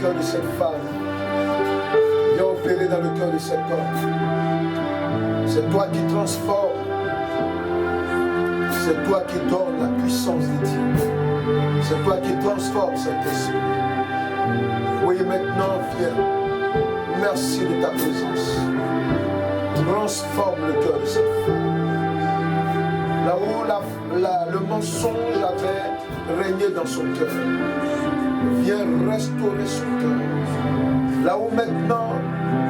cœur de cette femme. Viens opérer dans le cœur de cet homme. C'est toi qui transformes. C'est toi qui donnes la puissance de Dieu. C'est toi qui transformes cet esprit. Oui, maintenant, viens. Merci de ta présence. Transforme le cœur de cette femme. Là où le mensonge avait régné dans son cœur, viens restaurer son cœur. Là où maintenant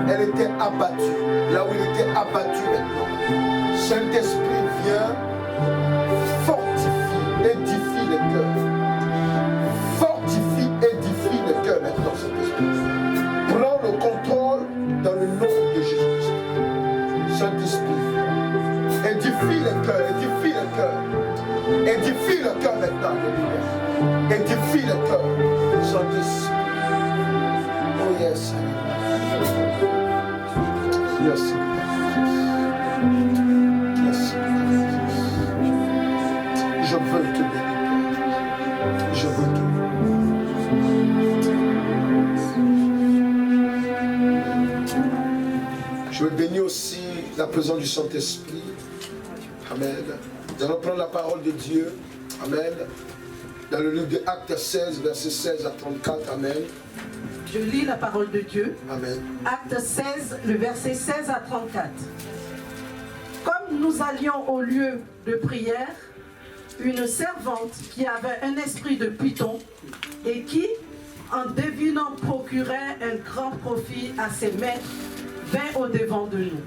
elle était abattue, là où il était abattu maintenant, Saint-Esprit, viens, fortifie, édifie les cœurs. Fortifie, édifie les cœurs maintenant, Saint-Esprit. Prends le contrôle dans le nom de Jésus-Christ. Saint-Esprit, édifie les cœurs, édifie les cœurs. Édifie le cœur maintenant, Alléluia. Édifie le cœur, Saint-Esprit. Oh yes, merci. Merci. Je veux te bénir. Je veux te bénir. Je veux bénir aussi la présence du Saint-Esprit. Amen. Nous allons prendre la parole de Dieu. Amen. Dans le livre de Actes 16, versets 16 à 34. Amen. Je lis la parole de Dieu. Amen. Acte 16, le verset 16 à 34. Comme nous allions au lieu de prière, une servante qui avait un esprit de python et qui, en devinant procurait un grand profit à ses maîtres, vint au-devant de nous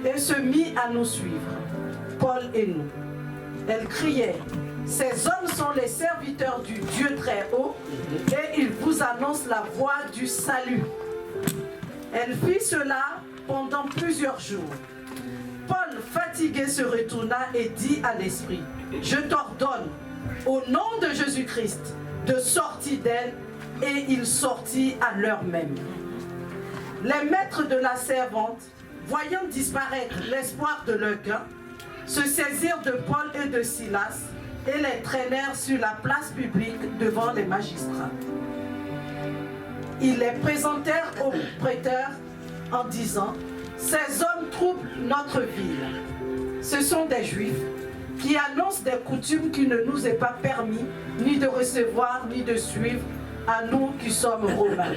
et se mit à nous suivre, Paul et nous. Elle criait: ces hommes sont les serviteurs du Dieu très haut et ils vous annoncent la voie du salut. Elle fit cela pendant plusieurs jours. Paul, fatigué, se retourna et dit à l'esprit: je t'ordonne, au nom de Jésus-Christ, de sortir d'elle. Et il sortit à l'heure même. Les maîtres de la servante, voyant disparaître l'espoir de leur gain, se saisirent de Paul et de Silas et les traînèrent sur la place publique devant les magistrats. Ils les présentèrent aux prêteurs en disant: ces hommes troublent notre ville. Ce sont des Juifs qui annoncent des coutumes qui ne nous est pas permis ni de recevoir ni de suivre à nous qui sommes Romains.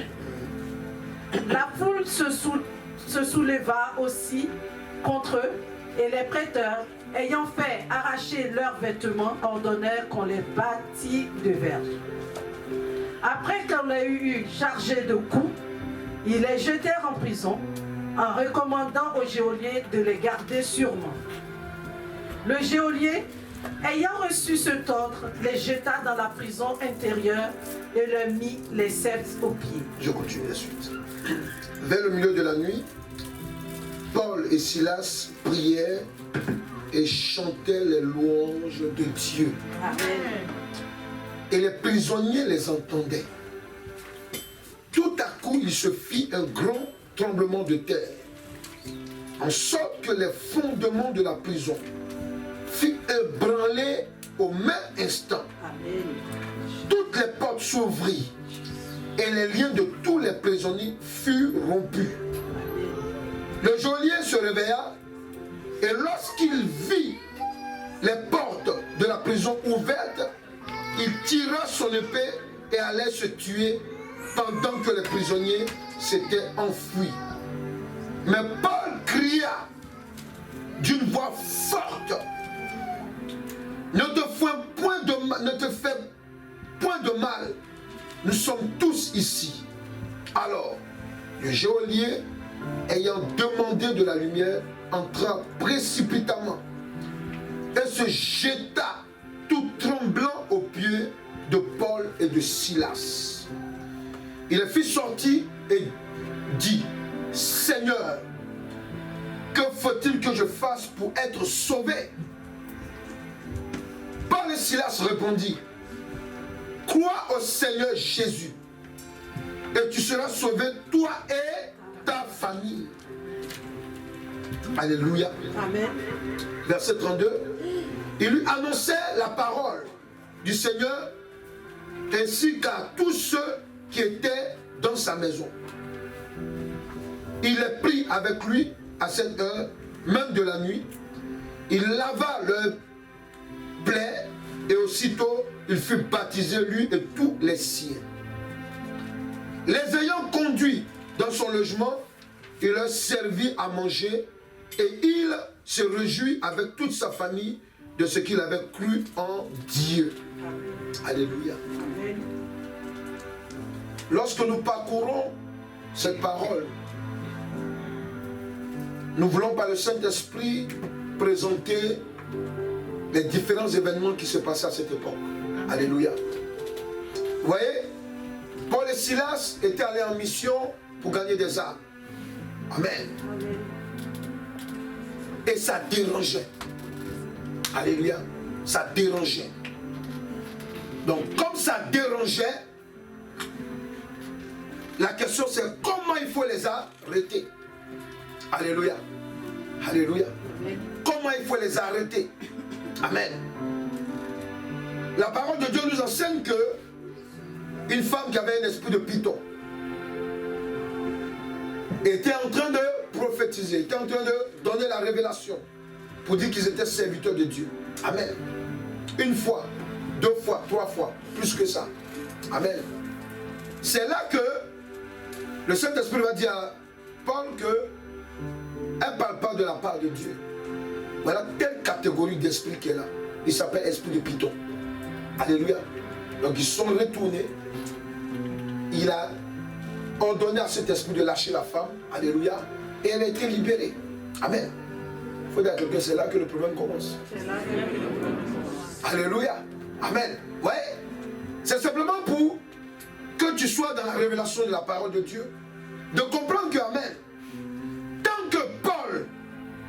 La foule se souleva aussi contre eux et les prêteurs, ayant fait arracher leurs vêtements, ordonnèrent qu'on les bâtît de verges. Après qu'on les eut chargés de coups, ils les jetèrent en prison, en recommandant au geôlier de les garder sûrement. Le geôlier, ayant reçu cet ordre, les jeta dans la prison intérieure et leur mit les ceps aux pieds. Je continue la suite. Vers le milieu de la nuit, Paul et Silas priaient et chantaient les louanges de Dieu. Amen. Et les prisonniers les entendaient. Tout à coup, il se fit un grand tremblement de terre, en sorte que les fondements de la prison furent ébranlés au même instant. Amen. Toutes les portes s'ouvrirent et les liens de tous les prisonniers furent rompus. Le geôlier se réveilla et lorsqu'il vit les portes de la prison ouvertes, il tira son épée et allait se tuer pendant que les prisonniers s'étaient enfuis. Mais Paul cria d'une voix forte: ne te fais point de mal, nous sommes tous ici. Alors, le geôlier, ayant demandé de la lumière, entra précipitamment et se jeta tout tremblant aux pieds de Paul et de Silas. Il les fit sortir et dit: Seigneur, que faut-il que je fasse pour être sauvé? Paul et Silas répondirent: crois au Seigneur Jésus et tu seras sauvé, toi et ta famille. Alléluia. Amen. Verset 32. Il lui annonçait la parole du Seigneur ainsi qu'à tous ceux qui étaient dans sa maison. Il les prit avec lui à cette heure, même de la nuit. Il lava leur plaie et aussitôt il fut baptisé, lui et tous les siens. Les ayant conduits dans son logement, il leur servit à manger et il se réjouit avec toute sa famille de ce qu'il avait cru en Dieu. Alléluia. Lorsque nous parcourons cette parole, nous voulons par le Saint-Esprit présenter les différents événements qui se passaient à cette époque. Alléluia. Vous voyez, Paul et Silas étaient allés en mission pour gagner des âmes. Amen. Et ça dérangeait. Alléluia. Ça dérangeait. Donc, comme ça dérangeait, la question c'est comment il faut les arrêter. Alléluia. Alléluia. Comment il faut les arrêter. Amen. La parole de Dieu nous enseigne que une femme qui avait un esprit de python était en train de prophétiser, était en train de donner la révélation pour dire qu'ils étaient serviteurs de Dieu. Amen. Une fois, deux fois, trois fois, plus que ça. Amen. C'est là que le Saint-Esprit va dire à Paul qu'elle ne parle pas de la part de Dieu. Voilà telle catégorie d'esprit qui est là. Il s'appelle esprit de python. Alléluia. Donc ils sont retournés. Il a ordonné à cet esprit de lâcher la femme. Alléluia. Et elle a été libérée. Amen. Il faut dire à quelqu'un, c'est là que le problème commence. Alléluia. Amen. Ouais. C'est simplement pour que tu sois dans la révélation de la parole de Dieu, de comprendre que, amen, tant que Paul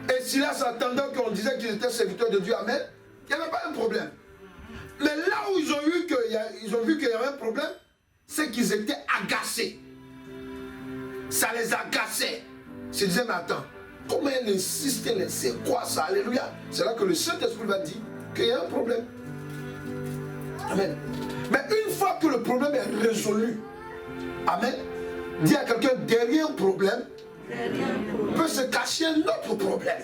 et Silas attendaient qu'on disait qu'ils étaient serviteurs de Dieu, amen, il n'y avait pas un problème. Mais là où ils ont vu qu'il y avait un problème, c'est qu'ils étaient agacés. Ça les agaçait. Ils se disaient, mais attends, comment elle insiste, c'est quoi ça? Alléluia. C'est là que le Saint-Esprit va dire qu'il y a un problème. Amen. Mais une fois que le problème est résolu, amen, dis à quelqu'un, derrière un problème, peut se cacher un autre problème.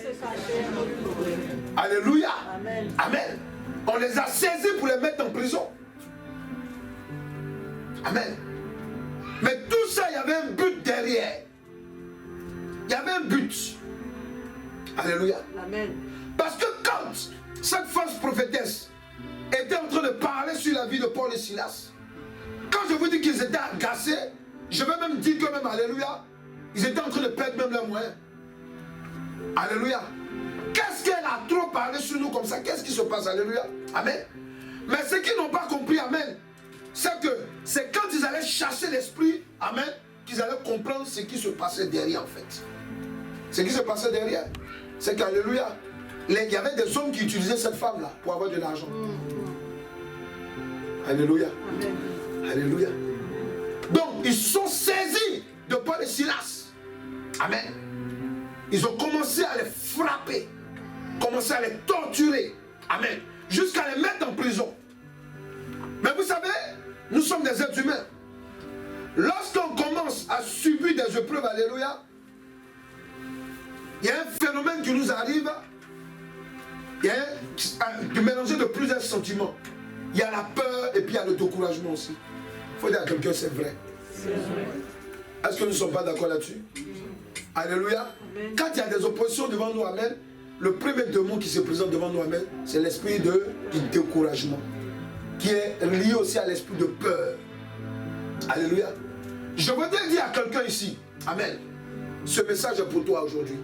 Alléluia. Amen. Amen. On les a saisis pour les mettre en prison. Amen. Mais tout ça, il y avait un but derrière. Il y avait un but. Alléluia. Amen. Parce que quand cette fausse prophétesse était en train de parler sur la vie de Paul et Silas, quand je vous dis qu'ils étaient agacés, je vais même dire que même, alléluia, ils étaient en train de perdre même leurs moyens. Alléluia. Qu'est-ce qu'elle a trop parlé sur nous comme ça? Qu'est-ce qui se passe? Alléluia. Amen. Mais ce qu'ils n'ont pas compris, amen, c'est que c'est quand ils allaient chasser l'esprit, amen, qu'ils allaient comprendre ce qui se passait derrière en fait. Ce qui se passait derrière, c'est qu'alléluia, il y avait des hommes qui utilisaient cette femme-là pour avoir de l'argent. Alléluia. Amen. Alléluia. Donc, ils sont saisis de Paul et Silas. Amen. Ils ont commencé à les frapper, commencé à les torturer. Amen. Jusqu'à les mettre en prison. Mais vous savez, nous sommes des êtres humains. Lorsqu'on commence à subir des épreuves, alléluia, il y a un phénomène qui nous arrive. Il y a de mélanger de plusieurs sentiments. Il y a la peur et puis il y a le découragement aussi. Il faut dire à quelqu'un, c'est vrai. Est-ce que nous ne sommes pas d'accord là-dessus? Alléluia. Amen. Quand il y a des oppositions devant nous, amen, le premier démon qui se présente devant nous, amen, c'est l'esprit du découragement, qui est lié aussi à l'esprit de peur. Alléluia. Je voudrais dire à quelqu'un ici, amen, ce message est pour toi aujourd'hui.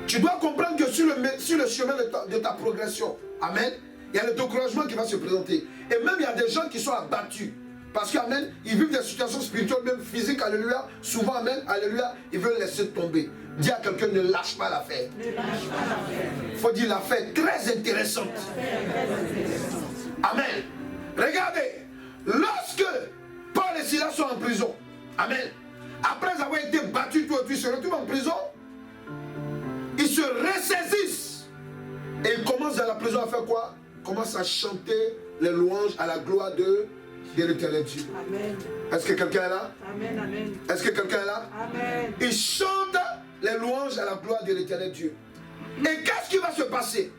Tu dois comprendre que sur le chemin de ta progression, amen, il y a le découragement qui va se présenter. Et même il y a des gens qui sont abattus. Parce qu'amen, ils vivent des situations spirituelles, même physiques, alléluia. Souvent, amen, alléluia, ils veulent laisser tomber. Dis à quelqu'un, ne lâche pas l'affaire. Il faut dire l'affaire très intéressante. Amen. Regardez, lorsque Paul et Silas sont en prison, amen, après avoir été battus, ils se retrouvent en prison, ils se ressaisissent. Et ils commencent dans la prison à faire quoi? Ils commencent à chanter les louanges à la gloire de de l'Éternel Dieu. Amen. Est-ce que quelqu'un est là? Amen. Amen. Est-ce que quelqu'un est là? Amen. Ils chantent les louanges à la gloire de l'Éternel Dieu. Et qu'est-ce qui va se passer?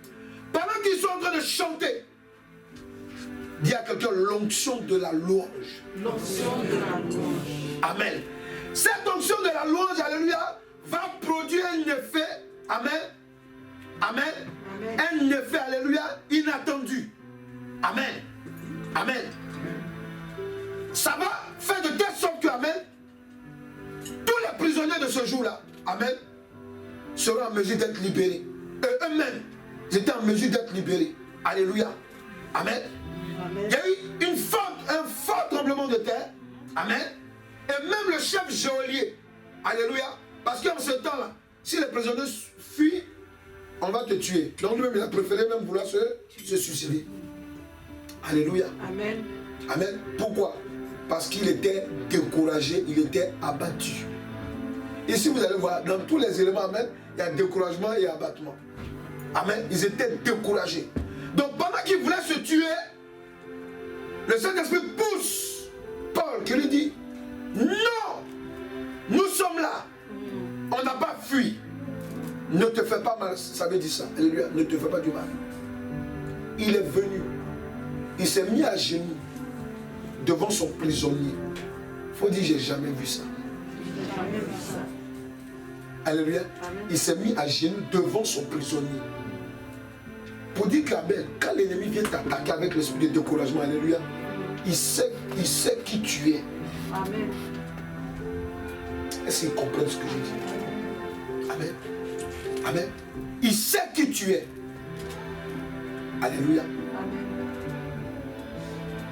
Pendant qu'ils sont en train de chanter, dis à quelqu'un l'onction de la louange. L'onction de la louange. Amen. Cette onction de la louange, alléluia, va produire un effet, amen, amen, Amen. un effet, alléluia, inattendu. Amen. Amen. Ça va faire de telle sorte que, amen, tous les prisonniers de ce jour-là, amen, seront en mesure d'être libérés. Eux-mêmes, ils étaient en mesure d'être libérés. Alléluia. Amen. Amen. Il y a eu un fort tremblement de terre. Amen. Et même le chef geôlier. Alléluia. Parce qu'en ce temps-là, si les prisonniers fuient, on va te tuer. Donc lui-même, il a préféré même vouloir se suicider. Alléluia. Amen. Amen. Pourquoi? Parce qu'il était découragé, il était abattu. Ici, vous allez voir, dans tous les éléments, amen, il y a découragement et abattement. Amen. Ils étaient découragés. Donc pendant qu'ils voulaient se tuer, le Saint-Esprit pousse Paul qui lui dit, non, nous sommes là. On n'a pas fui. Ne te fais pas mal. Ça veut dire ça. Alléluia. Ne te fais pas du mal. Il est venu. Il s'est mis à genoux devant son prisonnier. Il faut dire, j'ai jamais vu ça. Alléluia. Il s'est mis à genoux devant son prisonnier. Pour dire qu'Abel, quand l'ennemi vient t'attaquer avec l'esprit de découragement, alléluia, il sait qui tu es. Amen. Est-ce qu'ils comprennent ce que je dis? Amen. Amen. Il sait qui tu es. Alléluia. Amen.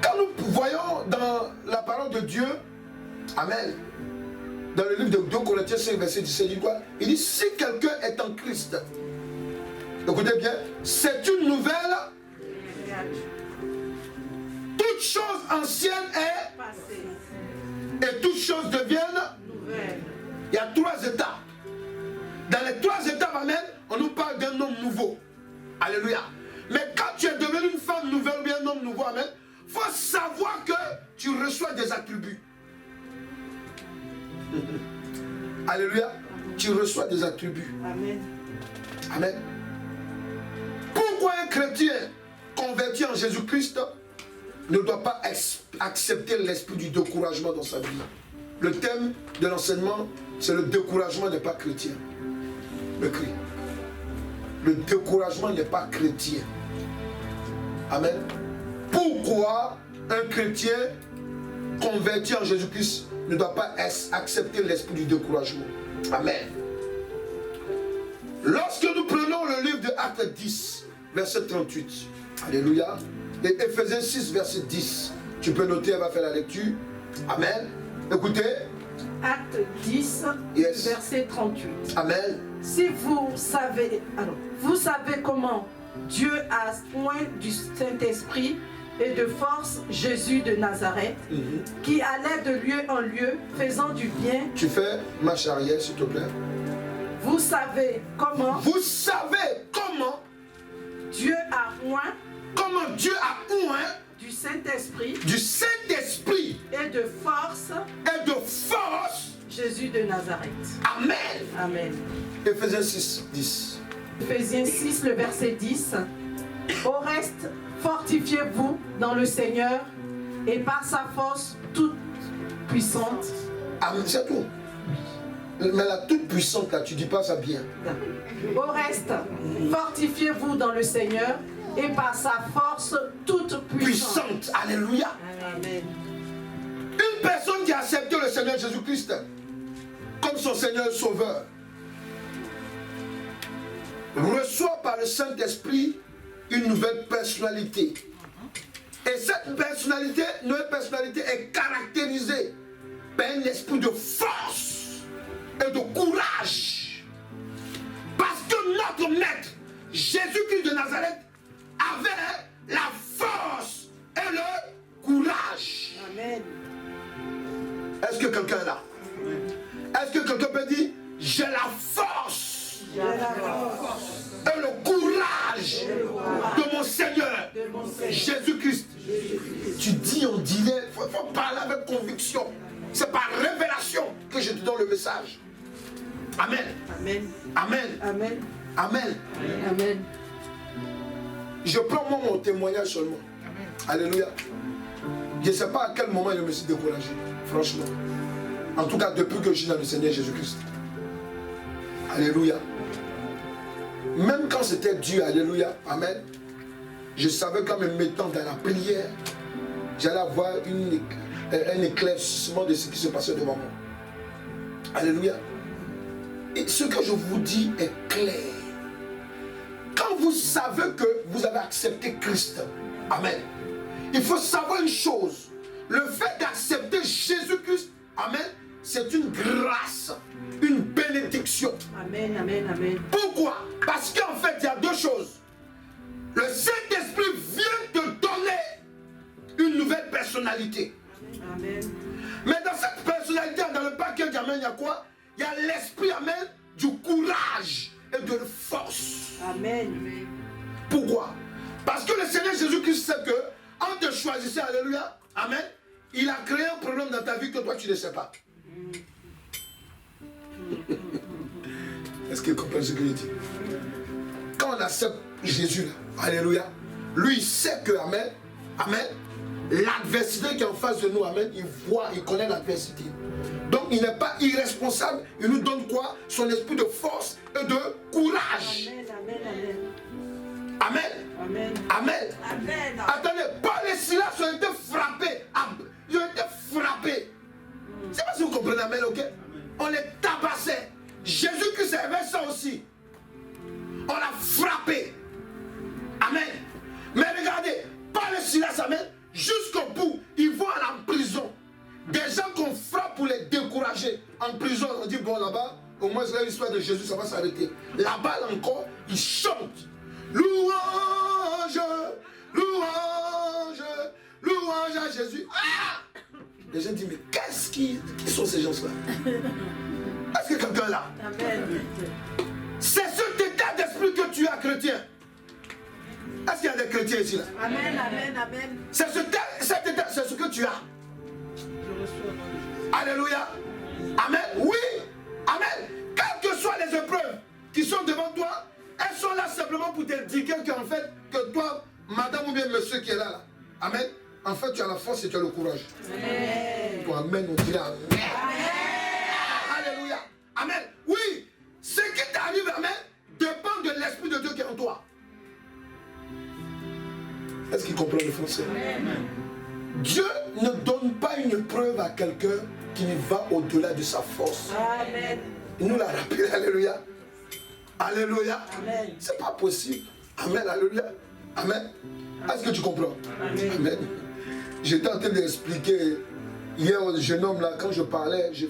Quand nous voyons dans la parole de Dieu, amen, dans le livre de 2 Corinthiens 5, verset 17, il dit quoi? Il dit, si quelqu'un est en Christ, écoutez bien, c'est une nouvelle. Toute chose ancienne est Passé. et toutes choses deviennent. Nouvelle. Il y a 3 étapes. Dans les 3 étapes, amen, on nous parle d'un homme nouveau. Alléluia. Mais quand tu es devenu une femme nouvelle ou bien un homme nouveau, amen, il faut savoir que tu reçois des attributs. Alléluia. Tu reçois des attributs. Amen. Amen. Pourquoi un chrétien converti en Jésus-Christ ne doit pas accepter l'esprit du découragement dans sa vie? Le thème de l'enseignement, c'est le découragement n'est pas chrétien. Le cri. Le découragement n'est pas chrétien. Amen. Pourquoi un chrétien converti en Jésus-Christ ne doit pas accepter l'esprit du découragement? Amen. Lorsque nous prenons le livre de Actes 10, verset 38, alléluia, et Éphésiens 6, verset 10, tu peux noter, elle va faire la lecture. Amen. Écoutez. Acte 10, Yes. verset 38. Amen. Si vous savez, alors, vous savez comment Dieu a oint du Saint-Esprit et de force Jésus de Nazareth, qui allait de lieu en lieu, faisant du bien. Tu fais marche arrière, s'il te plaît. Vous savez comment Vous savez comment Dieu a oint Dieu a oint du Saint-Esprit et de force Jésus de Nazareth. Amen. Amen. Éphésiens 6, 10. Éphésiens 6, le verset 10. Au reste, fortifiez-vous dans le Seigneur et par sa force toute puissante. Amen, c'est tout. Mais la toute puissante, là, tu dis pas ça bien. Au reste, fortifiez-vous dans le Seigneur et par sa force toute puissante. Puissante. Alléluia. Amen. Une personne qui a accepté le Seigneur Jésus-Christ comme son Seigneur et Sauveur reçoit par le Saint-Esprit une nouvelle personnalité. Et cette personnalité, nouvelle personnalité est caractérisée par un esprit de force et de courage. Parce que notre maître, Jésus-Christ de Nazareth, avait la force et le courage. Amen. Est-ce que quelqu'un est là? Est-ce que quelqu'un peut dire, j'ai la force J'ai la force et le courage de mon Seigneur, Jésus-Christ. Tu dis, on dirait, il faut parler avec conviction. C'est par révélation que je te donne le message. Amen. Amen. Amen. Amen. Amen. Amen. Je prends moi mon témoignage seulement. Alléluia. Je ne sais pas à quel moment je me suis découragé, franchement. En tout cas, depuis que je suis dans le Seigneur Jésus-Christ. Alléluia. Même quand c'était dur, alléluia, amen, je savais qu'en me mettant dans la prière, j'allais avoir un éclaircissement de ce qui se passait devant moi. Alléluia. Et ce que je vous dis est clair. Quand vous savez que vous avez accepté Christ, amen, il faut savoir une chose. Le fait d'accepter Jésus-Christ, amen, c'est une grâce, une bénédiction. Amen, amen, amen. Pourquoi? Parce qu'en fait, il y a deux choses. Le Saint-Esprit vient te donner une nouvelle personnalité. Amen. Mais dans cette personnalité, dans le paquet d'Amen, il y a quoi? Il y a l'esprit, amen, du courage et de la force. Amen. Pourquoi? Parce que le Seigneur Jésus-Christ sait que, en te choisissant, alléluia, amen, il a créé un problème dans ta vie que toi tu ne sais pas. Est-ce qu'il comprend ce que je dis? Quand on accepte Jésus, là, alléluia, lui il sait que, amen, amen, l'adversité qui est en face de nous, amen, il voit, il connaît l'adversité. Donc il n'est pas irresponsable, il nous donne quoi? Son esprit de force et de courage. Amen, amen, amen. Amen. Amen. Amen. Amen. Attendez, Paul et Silas ont été frappés. Ils ont été frappés. Je ne sais pas si vous comprenez, amen, ok? On les tabassait. Jésus-Christ avait ça aussi. On l'a frappé. Amen. Mais regardez, Paul et Silas, amen, jusqu'au bout, ils vont en prison. Des gens qu'on frappe pour les décourager. En prison, on dit, bon, là-bas, au moins, c'est l'histoire de Jésus, ça va s'arrêter. Là-bas, encore, ils chantent. Louange, louange, louange à Jésus. Ah! Les gens disent, mais qui sont ces gens-là? Est-ce que quelqu'un est là? Amen. C'est cet état d'esprit que tu as, chrétien. Est-ce qu'il y a des chrétiens ici là? Amen, amen, amen. C'est cet état, c'est ce que tu as. Alléluia. Amen. Oui. Amen. Quelles que soient les épreuves qui sont devant toi, elles sont là simplement pour te dire qu'en fait, que toi, madame ou bien monsieur qui est là, amen, en fait, tu as la force et tu as le courage. Amen. Toi, amen, on dirait amen. Amen. Alléluia. Amen. Oui, ce qui t'arrive, amen, dépend de l'Esprit de Dieu qui est en toi. Est-ce qu'il comprend le français? Amen. Dieu ne donne pas une preuve à quelqu'un qui va au-delà de sa force. Amen. Il nous l'a rappelé, alléluia. Alléluia. Amen. C'est pas possible. Amen, alléluia. Amen. Est-ce que tu comprends? Amen. Amen. J'étais en train d'expliquer hier au jeune homme là, quand je parlais, je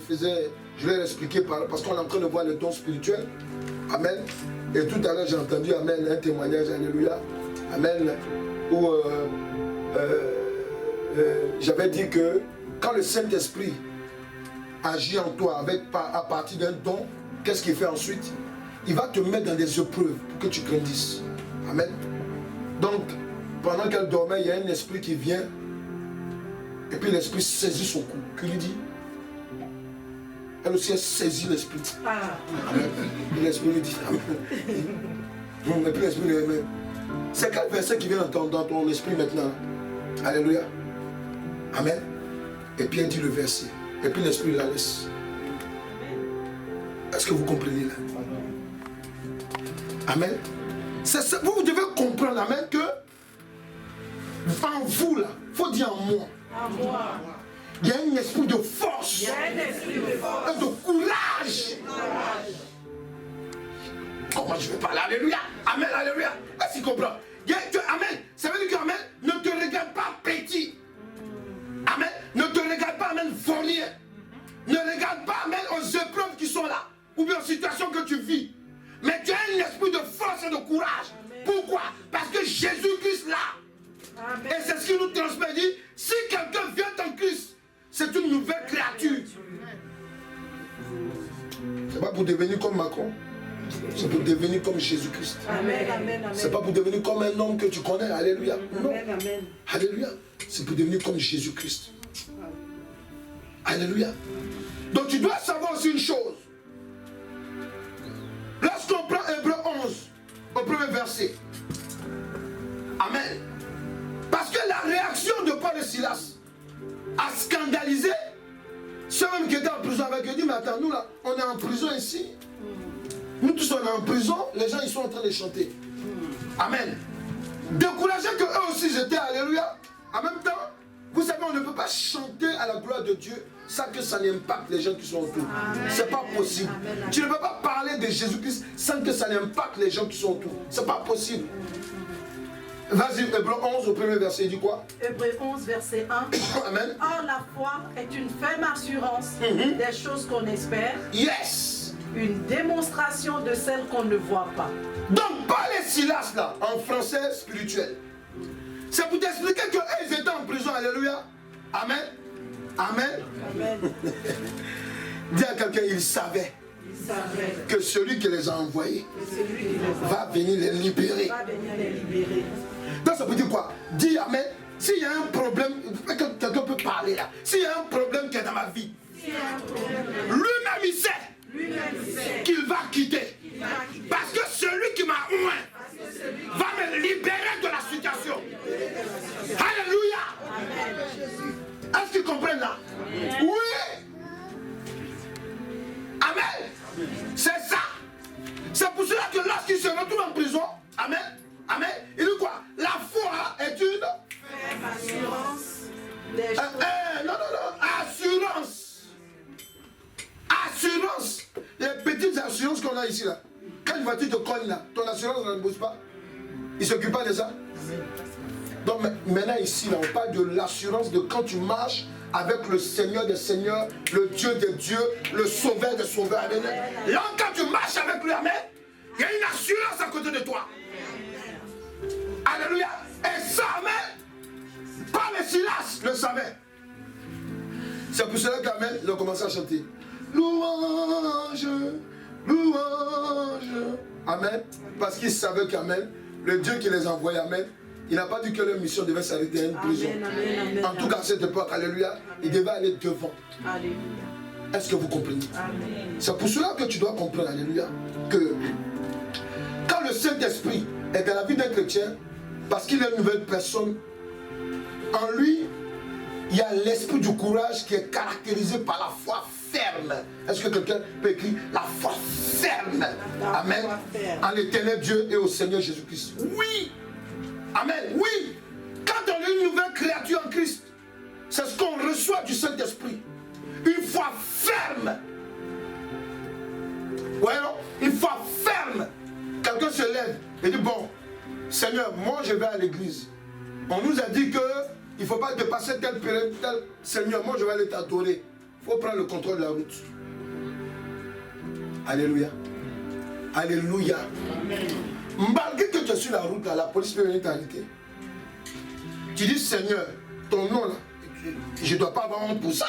vais expliquer parce qu'on est en train de voir le don spirituel. Amen. Et tout à l'heure j'ai entendu, amen, un témoignage, alléluia. Amen. Où j'avais dit que quand le Saint-Esprit agit en toi à partir d'un don, qu'est-ce qu'il fait ensuite? Il va te mettre dans des épreuves pour que tu grandisses. Amen. Donc, pendant qu'elle dormait, il y a un esprit qui vient. Et puis l'esprit saisit son cou. Que lui dit? Elle aussi a saisi l'esprit. Ah. Amen. Et l'esprit lui dit amen. Et puis l'esprit lui dit amen. C'est quel verset qui vient dans ton esprit maintenant? Alléluia. Amen. Et puis elle dit le verset. Et puis l'esprit la laisse. Est-ce que vous comprenez là? Amen. Vous devez comprendre, amen, que en vous là, il faut dire en moi. En moi. Il y a un esprit de force. Il y a un esprit de force. Et de courage. Comment je vais parler? Alléluia. Amen, alléluia. Est-ce qu'il comprend? Amen. Ça veut dire que, amen, ne te regarde pas petit. Amen. Ne te regarde pas, amen, vaurien. Ne regarde pas, amen, aux épreuves qui sont là. Ou bien aux situations que tu vis. Mais tu as un esprit de force et de courage. Amen. Pourquoi? Parce que Jésus-Christ là. Amen. Et c'est ce qu'il nous transmet. Dit, si quelqu'un vient en Christ, c'est une nouvelle créature. C'est pas pour devenir comme Macron. C'est pour devenir comme Jésus-Christ. C'est pas pour devenir comme un homme que tu connais. Alléluia. Non. Alléluia. C'est pour devenir comme Jésus-Christ. Alléluia. Donc tu dois savoir aussi une chose. Lorsqu'on prend Hébreux 11, au premier verset. Amen. Parce que la réaction de Paul et Silas a scandalisé ceux-mêmes qui étaient en prison avec eux. Dit, mais attends, nous là, on est en prison ici. Nous tous on est en prison, les gens ils sont en train de chanter. Amen. Découragés que eux aussi étaient, alléluia. En même temps, vous savez, on ne peut pas chanter à la gloire de Dieu sans que ça n'impacte les gens qui sont autour. C'est pas possible. Amen. Tu ne peux pas parler de Jésus-Christ sans que ça n'impacte les gens qui sont autour. C'est pas possible. Vas-y, Hébreux 11 au premier verset, il dit quoi? Hébreux 11, verset 1. Amen. Or, la foi est une ferme assurance des choses qu'on espère, Yes. une démonstration de celles qu'on ne voit pas. Donc, pas les Silas là, en français spirituel. C'est pour t'expliquer qu'ils étaient en prison, alléluia. Amen. Amen. Amen. Dis à quelqu'un, il savait que celui qui les a envoyés va venir les libérer. Donc ça veut dire quoi? Dis amen. S'il y a un problème, quelqu'un peut parler là. S'il y a un problème qui est dans ma vie, lui-même il sait qu'il va quitter. Parce que celui qui m'a oint va me libérer de la situation. Alléluia. Est-ce qu'ils comprennent là? Oui. Amen. C'est ça. C'est pour cela que lorsqu'il se retrouve en prison, amen, amen, il dit quoi? La foi est une Assurance des non, assurance. Assurance. Les petites assurances qu'on a ici là. Quand une voiture te cogne là, ton assurance ne bouge pas. Il ne s'occupe pas de ça. Donc maintenant ici là, on parle de l'assurance de quand tu marches avec le Seigneur des Seigneurs, le Dieu des dieux, le Sauveur des sauveurs. Amen. Là, quand tu marches avec lui, amen, il y a une assurance à côté de toi. Alléluia. Et ça, amen, pas les Silas le savaient. C'est pour cela qu'amen, ils ont commencé à chanter. Louange, louange. Amen. Parce qu'ils savaient qu'amen, le Dieu qui les envoyait, amen, il n'a pas dit que leur mission devait s'arrêter à une prison. Amen. En tout cas, à cette époque, alléluia, il devait aller devant. Alléluia. Est-ce que vous comprenez? Amen. C'est pour cela que tu dois comprendre, alléluia, que quand le Saint-Esprit est dans la vie d'un chrétien, parce qu'il est une nouvelle personne, en lui, il y a l'esprit du courage qui est caractérisé par la foi ferme. Est-ce que quelqu'un peut écrire la foi ferme? Amen. En l'éternel Dieu et au Seigneur Jésus-Christ. Oui. Amen. Oui. Quand on est une nouvelle créature en Christ, c'est ce qu'on reçoit du Saint-Esprit. Une foi ferme. Ouais, non? Une foi ferme. Quelqu'un se lève et dit, bon, Seigneur, moi je vais à l'église. On nous a dit que il ne faut pas dépasser tel période, tel Seigneur, moi je vais aller t'adorer. Il faut prendre le contrôle de la route. Alléluia. Alléluia. Malgré que tu es sur la route, là, la police peut venir t'arrêter. Tu dis, Seigneur, ton nom là, je ne dois pas avoir honte pour ça.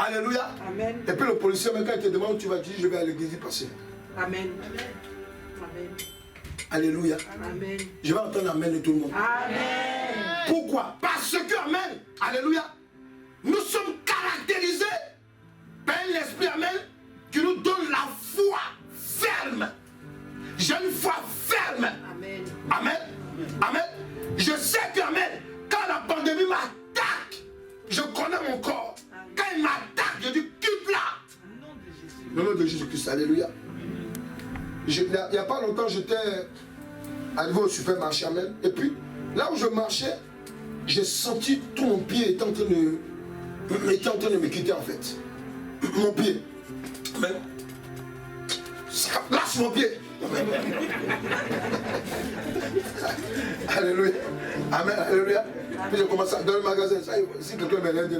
Alléluia. Amen. Et puis le policier, même quand il te demande où tu vas, tu dis, je vais à l'église y passer. Amen. Alléluia. Amen. Je vais entendre amen de tout le monde. Amen. Pourquoi? Parce que, amen, alléluia, nous sommes caractérisés par l'esprit, amen, qui nous donne la foi ferme. J'ai une foi ferme. Amen. Amen. Amen. Je sais que, amen, quand la pandémie m'attaque, je connais mon corps. Quand il m'attaque, je dis, quitte là. Au nom de Jésus-Christ, alléluia. Il n'y a pas longtemps, j'étais arrivé au supermarché, amen. Et puis, là où je marchais, j'ai senti tout mon pied était en train de me quitter en fait. Mon pied. Amen. Lâche mon pied. Alléluia. Amen. Alléluia. Puis j'ai commencé dans le magasin. Ça, si quelqu'un me lève de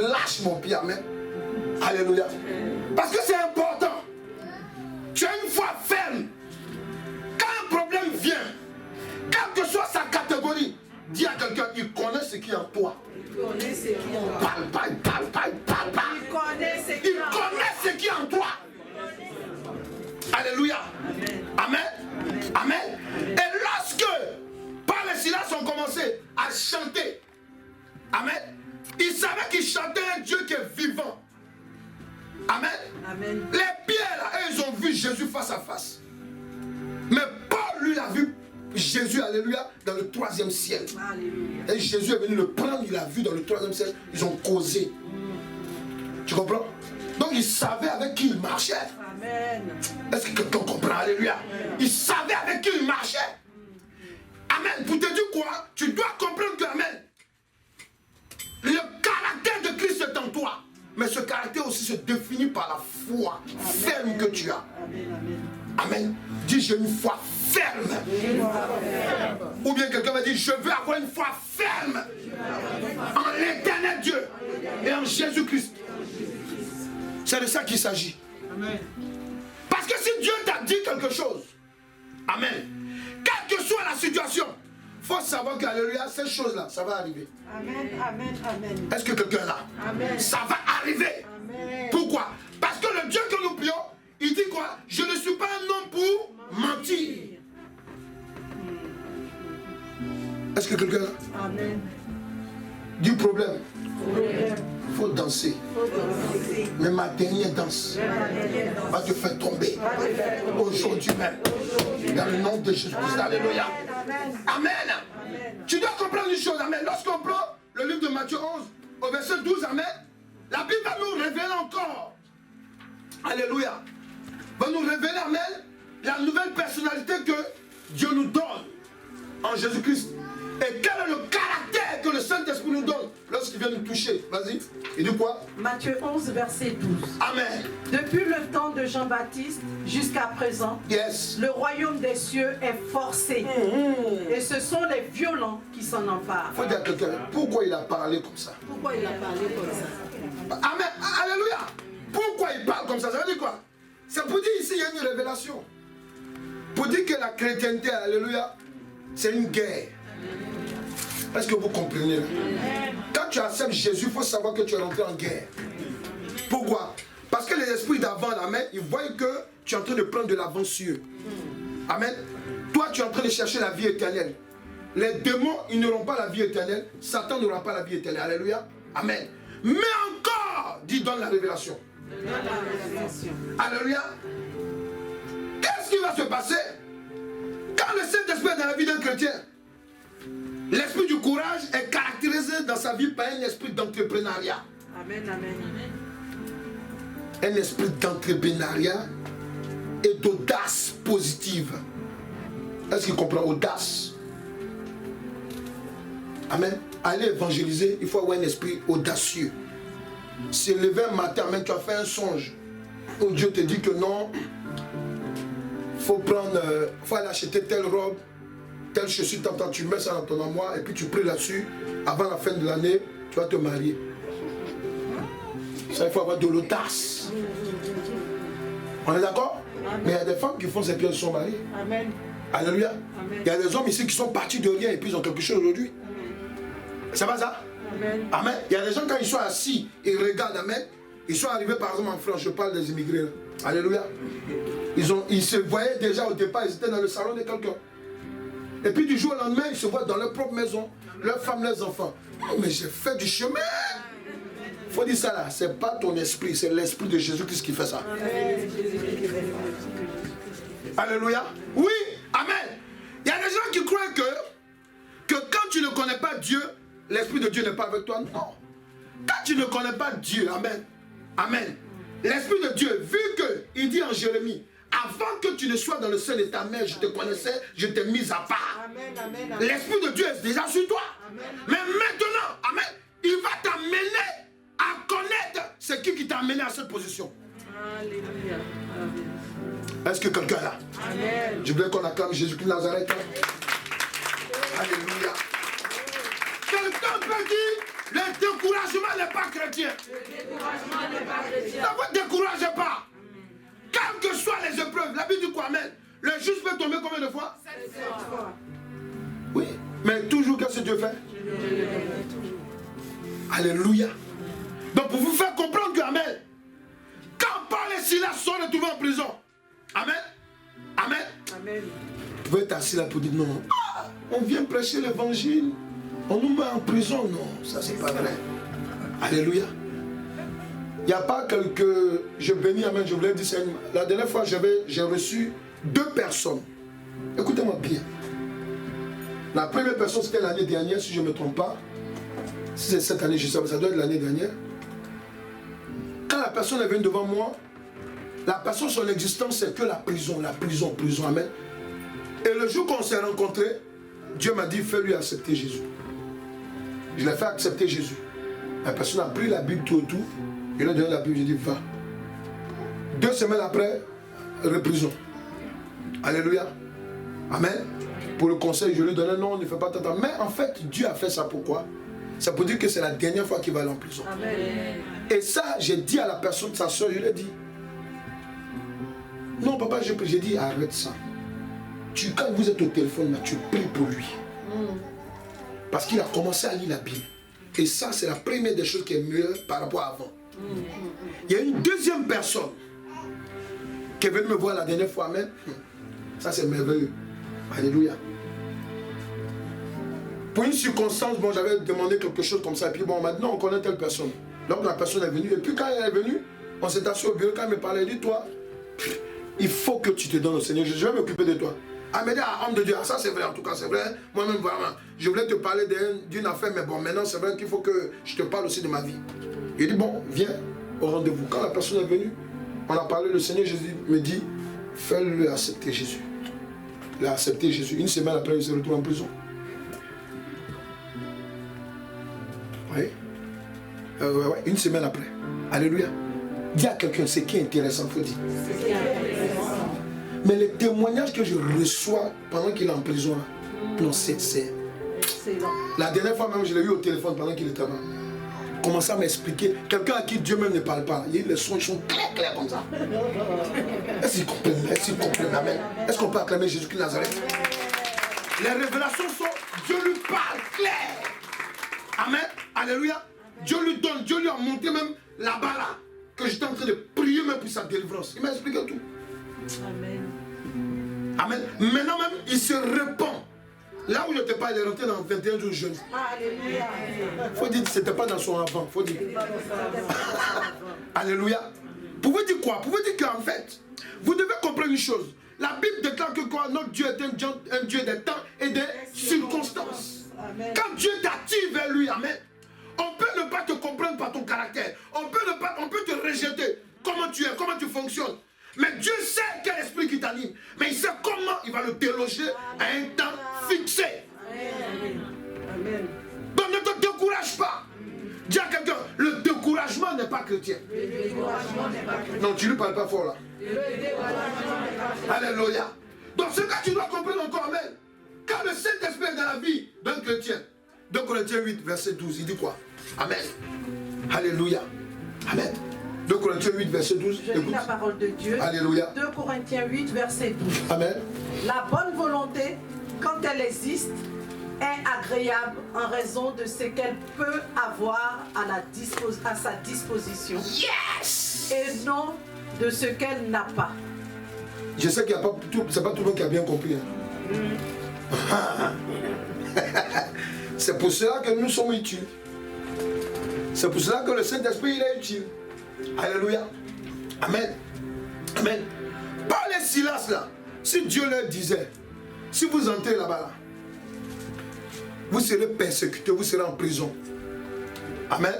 lâche mon pied. Amen. Alléluia. Parce que c'est important. Tu as une foi ferme. Quand un problème vient, quelle que soit sa catégorie, dis à quelqu'un, il connaît ce qui est en toi. Il connaît ce qui est en toi. Parle pas. Il connaît ce qui Il connaît ce qui est en toi. qui chantaient un Dieu qui est vivant. Amen. Amen. Les pierres, là, ils ont vu Jésus face à face. Mais Paul, lui, a vu Jésus, alléluia, dans le 3e ciel. Alléluia. Et Jésus est venu le prendre, il l'a vu dans le 3e ciel. Ils ont causé. Tu comprends? Donc, il savait avec qui il marchait. Amen. Est-ce que quelqu'un comprend? Alléluia. Il savait avec qui il marchait. Amen. Pour te dire quoi? Tu dois comprendre que, amen, le caractère de Christ est en toi. Mais ce caractère aussi se définit par la foi ferme que tu as. Amen. Dis, j'ai une foi ferme. Ou bien quelqu'un va dire, je veux avoir une foi ferme en l'éternel Dieu et en Jésus-Christ. C'est de ça qu'il s'agit. Parce que si Dieu t'a dit quelque chose, amen, quelle que soit la situation, il faut savoir qu'alléluia, ces choses-là, ça va arriver. Amen, amen, amen. Est-ce que quelqu'un est là? Amen. Ça va arriver. Amen. Pourquoi? Parce que le Dieu que nous prions, il dit quoi? Je ne suis pas un homme pour mentir. Est-ce que quelqu'un est là? Amen. Du problème. Il faut danser. Mais ma dernière danse va te faire tomber. Aujourd'hui même. Dans le nom de Jésus-Christ. Alléluia. Amen. Tu dois comprendre une chose. Amen. Lorsqu'on prend le livre de Matthieu 11, au verset 12, amen, la Bible va nous révéler encore. Alléluia. Va nous révéler, amen, la nouvelle personnalité que Dieu nous donne en Jésus-Christ. Et quel est le caractère que le Saint-Esprit nous donne lorsqu'il vient nous toucher? Vas-y. Il dit quoi? Matthieu 11, verset 12. Amen. Depuis le temps de Jean-Baptiste jusqu'à présent, yes, le royaume des cieux est forcé. Et ce sont les violents qui s'en emparent. Il faut dire à quelqu'un, pourquoi il a parlé comme ça? Pourquoi il a parlé comme ça? Amen. Alléluia. Pourquoi il parle comme ça? Ça veut dire quoi? C'est pour dire ici, il y a une révélation. Pour dire que la chrétienté, alléluia, c'est une guerre. Est-ce que vous comprenez là? Quand tu acceptes Jésus, il faut savoir que tu es rentré en guerre. Pourquoi? Parce que les esprits d'avant, amen, ils voient que tu es en train de prendre de l'avance sur eux. Amen. Toi, tu es en train de chercher la vie éternelle. Les démons, ils n'auront pas la vie éternelle. Satan n'aura pas la vie éternelle. Alléluia. Amen. Mais encore, dit donne la révélation. Alléluia. Qu'est-ce qui va se passer quand le Saint-Esprit est dans la vie d'un chrétien? L'esprit du courage est caractérisé dans sa vie par un esprit d'entrepreneuriat. Amen, amen. Un esprit d'entrepreneuriat et d'audace positive. Est-ce qu'il comprend? Audace. Amen. Aller évangéliser, il faut avoir un esprit audacieux. Se lever un matin, amen, tu as fait un songe où Dieu te dit que non, faut aller acheter telle robe, telle chaussure, tu mets ça dans ton armoire et puis tu pries là-dessus. Avant la fin de l'année, tu vas te marier. Ça, il faut avoir de l'audace. On est d'accord? Mais il y a des femmes qui font ces pièces, sont mariées. Amen. Alléluia. Amen. Il y a des hommes ici qui sont partis de rien et puis ils ont quelque chose aujourd'hui. C'est pas ça? Amen. Amen. Il y a des gens, quand ils sont assis, ils regardent, amen. Ils sont arrivés par exemple en France, je parle des immigrés. Là. Alléluia. Ils se voyaient déjà au départ, ils étaient dans le salon de quelqu'un. Et puis du jour au lendemain, ils se voient dans leur propre maison, leurs femmes, leurs enfants. Oh, mais j'ai fait du chemin. Il faut dire ça là, c'est pas ton esprit, c'est l'esprit de Jésus-Christ qui fait ça. Amen. Alléluia. Oui, amen. Il y a des gens qui croient que quand tu ne connais pas Dieu, l'esprit de Dieu n'est pas avec toi. Non. Quand tu ne connais pas Dieu, amen. Amen. L'esprit de Dieu, vu qu'il dit en Jérémie, avant que tu ne sois dans le sein de ta mère, je te connaissais, je t'ai mis à part. L'esprit de Dieu est déjà sur toi. Amen. Mais maintenant, amen, il va t'amener à connaître ce qui t'a amené à cette position. Alléluia. Est-ce que quelqu'un est là? Amen. Je voulais qu'on acclame Jésus-Christ de Nazareth. Alléluia. Quelqu'un peut dire, le découragement n'est pas chrétien. Le découragement n'est pas chrétien. Ne vous découragez pas. Quelles que soient les épreuves, la Bible dit quoi, amen. Le juste peut tomber combien de fois? 7 fois. Oui, mais toujours qu'est-ce que Dieu fait? Alléluia. Donc pour vous faire comprendre que, amen, quand Paul et Silas sont retrouvés en prison, amen, amen, amen. Vous pouvez être assis là pour dire non, on vient prêcher l'évangile, on nous met en prison, non, ça c'est pas vrai. Alléluia. Il n'y a pas quelques... Je bénis, amen, je voulais dire ça. La dernière fois, j'ai reçu 2 personnes. Écoutez-moi bien. La première personne, c'était l'année dernière, si je ne me trompe pas. Si c'est cette année, je sais pas, ça doit être l'année dernière. Quand la personne est venue devant moi, la personne, son existence, c'est que la prison, amen. Et le jour qu'on s'est rencontrés, Dieu m'a dit, fais-lui accepter Jésus. Je l'ai fait accepter Jésus. La personne a pris la Bible tout autour. Je lui ai donné la Bible, j'ai dit, va. 2 semaines après, prison. Alléluia. Amen. Pour le conseil, je lui ai donné, non, ne fais pas tant. Mais en fait, Dieu a fait ça pourquoi? Ça peut dire que c'est la dernière fois qu'il va aller en prison. Amen. Et ça, j'ai dit à la personne, sa soeur, je lui ai dit, non, papa, j'ai dit, arrête ça. Quand vous êtes au téléphone, là, tu pries pour lui. Parce qu'il a commencé à lire la Bible. Et ça, c'est la première des choses qui est meilleure par rapport à avant. Il y a une deuxième personne qui est venue me voir la dernière fois, amen. Ça, c'est merveilleux. Alléluia. Pour une circonstance, bon, j'avais demandé quelque chose comme ça. Et puis bon, maintenant, on connaît telle personne. Donc, la personne est venue. Et puis, quand elle est venue, on s'est assis au bureau. Quand elle me parlait, elle dit, toi, il faut que tu te donnes au Seigneur. Je vais m'occuper de toi. Elle me dit, ah, homme de Dieu, ah, ça c'est vrai, en tout cas, c'est vrai. Moi-même, vraiment, je voulais te parler d'une affaire, mais bon, maintenant, c'est vrai qu'il faut que je te parle aussi de ma vie. Il dit, bon, viens au rendez-vous. Quand la personne est venue, on a parlé, le Seigneur Jésus me dit, fais-le accepter Jésus. Il a accepté Jésus. Une semaine après, il se retrouve en prison. Oui. Ouais, une semaine après. Alléluia. Dis à quelqu'un, c'est qui est intéressant, il faut dire. Mais les témoignages que je reçois pendant qu'il est en prison, là, non, c'est... La dernière fois même, je l'ai eu au téléphone pendant qu'il était là. Commençait à m'expliquer. Quelqu'un à qui Dieu même ne parle pas. Les sons sont clairs comme ça. Est-ce qu'ils comprennent? Est-ce qu'ils comprennent? Amen. Est-ce qu'on peut acclamer Jésus-Christ de Nazareth? Les révélations sont... Dieu lui parle clair. Amen. Alléluia. Dieu lui donne. Dieu lui a montré même là-bas là. Que j'étais en train de prier même pour sa délivrance. Il m'a expliqué tout. Amen. Amen. Maintenant même, il se répand. Là où je n'étais pas, il est rentré dans 21 jours jeûne. Alléluia. Il faut dire que ce n'était pas dans son enfant. Faut dire. Alléluia. Vous pouvez dire quoi? Vous pouvez dire qu'en fait, vous devez comprendre une chose. La Bible déclare que quoi? Notre Dieu est un Dieu des temps et des circonstances. Amen. Quand Dieu t'attire vers lui, amen, on peut ne pas te comprendre par ton caractère. On peut te rejeter. Comment tu es, comment tu fonctionnes. Mais Dieu sait quel esprit qui t'anime. Mais il sait comment il va le déloger à un temps fixé. Amen. Donc ne te décourage pas. Dis à quelqu'un, le découragement n'est pas chrétien. Non, tu ne lui parles pas fort là. Alléluia. Donc ce que tu dois comprendre encore, amen. Quand le Saint-Esprit est dans la vie d'un chrétien, 2 Corinthiens 8, verset 12, il dit quoi? Amen. Alléluia. Amen. 2 Corinthiens 8, verset 12. Je lis la parole de Dieu. Alléluia. 2 Corinthiens 8, verset 12. Amen. La bonne volonté, quand elle existe, est agréable en raison de ce qu'elle peut avoir à sa disposition. Yes! Et non de ce qu'elle n'a pas. Je sais qu'il n'y a pas tout, c'est pas tout le monde qui a bien compris. Hein? C'est pour cela que nous sommes utiles. C'est pour cela que le Saint-Esprit il est utile. Alléluia. Amen. Amen. Par les Silas là, si Dieu leur disait, si vous entrez là-bas, là, vous serez persécutés, vous serez en prison. Amen.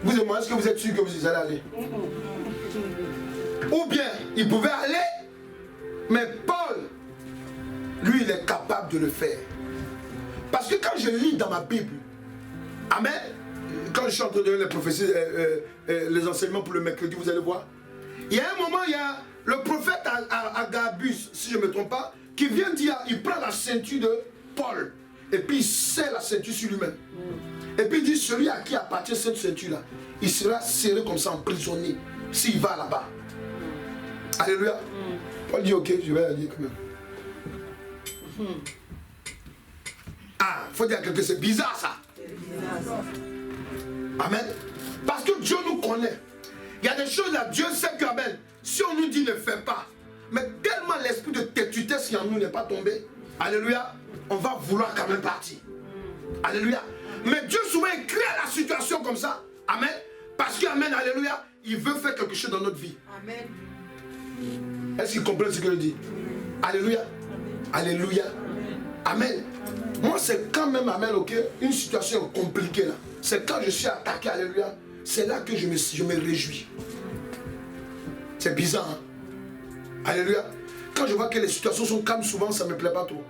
Vous et moi, est-ce que vous êtes sûr que vous allez aller? Ou bien, il pouvait aller, mais Paul, lui, il est capable de le faire. Parce que quand je lis dans ma Bible, amen, quand je suis en train de donner les prophéties, les enseignements pour le mercredi, vous allez voir, il y a un moment, il y a le prophète Agabus, si je ne me trompe pas, qui vient dire, il prend la ceinture de Paul, et puis il serre la ceinture sur lui-même. Et puis il dit, celui à qui appartient cette ceinture-là, il sera serré comme ça, emprisonné, s'il va là-bas. Alléluia. Paul dit, ok, je vais aller quand même. Ah, il faut dire à quelqu'un, c'est bizarre ça. Amen. Parce que Dieu nous connaît. Il y a des choses là, Dieu sait que, amen, si on nous dit ne fais pas, mais tellement l'esprit de têtutesse qui en nous n'est pas tombé, alléluia, on va vouloir quand même partir. Alléluia. Mais Dieu souvent il crée la situation comme ça. Amen. Parce que, amen, alléluia, il veut faire quelque chose dans notre vie. Amen. Est-ce qu'il comprend ce que je dis? Alléluia. Alléluia. Amen. Moi, c'est quand même, amen, ok, une situation compliquée là. C'est quand je suis attaqué, alléluia. C'est là que je me réjouis. C'est bizarre, hein? Alléluia. Quand je vois que les situations sont calmes, souvent, ça ne me plaît pas trop.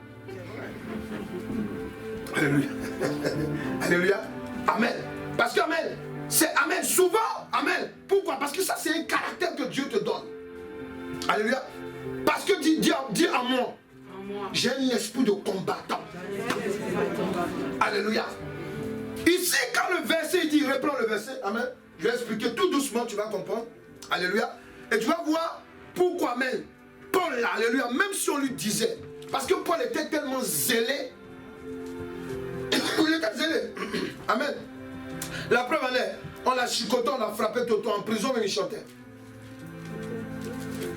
Alléluia. Alléluia. Amen. Parce que, amen, c'est amen. Souvent, amen. Pourquoi? Parce que ça, c'est un caractère que Dieu te donne. Alléluia. Parce que dis à moi, j'ai un esprit de combattant. Alléluia. Ici, quand le verset dit, reprends le verset, amen. Je vais expliquer tout doucement, tu vas comprendre. Alléluia. Et tu vas voir pourquoi, amen. Paul, alléluia, même si on lui disait, parce que Paul était tellement zélé, il était zélé. Amen. La preuve en est, on l'a chicoté, on l'a frappé tout le temps en prison, mais il chantait.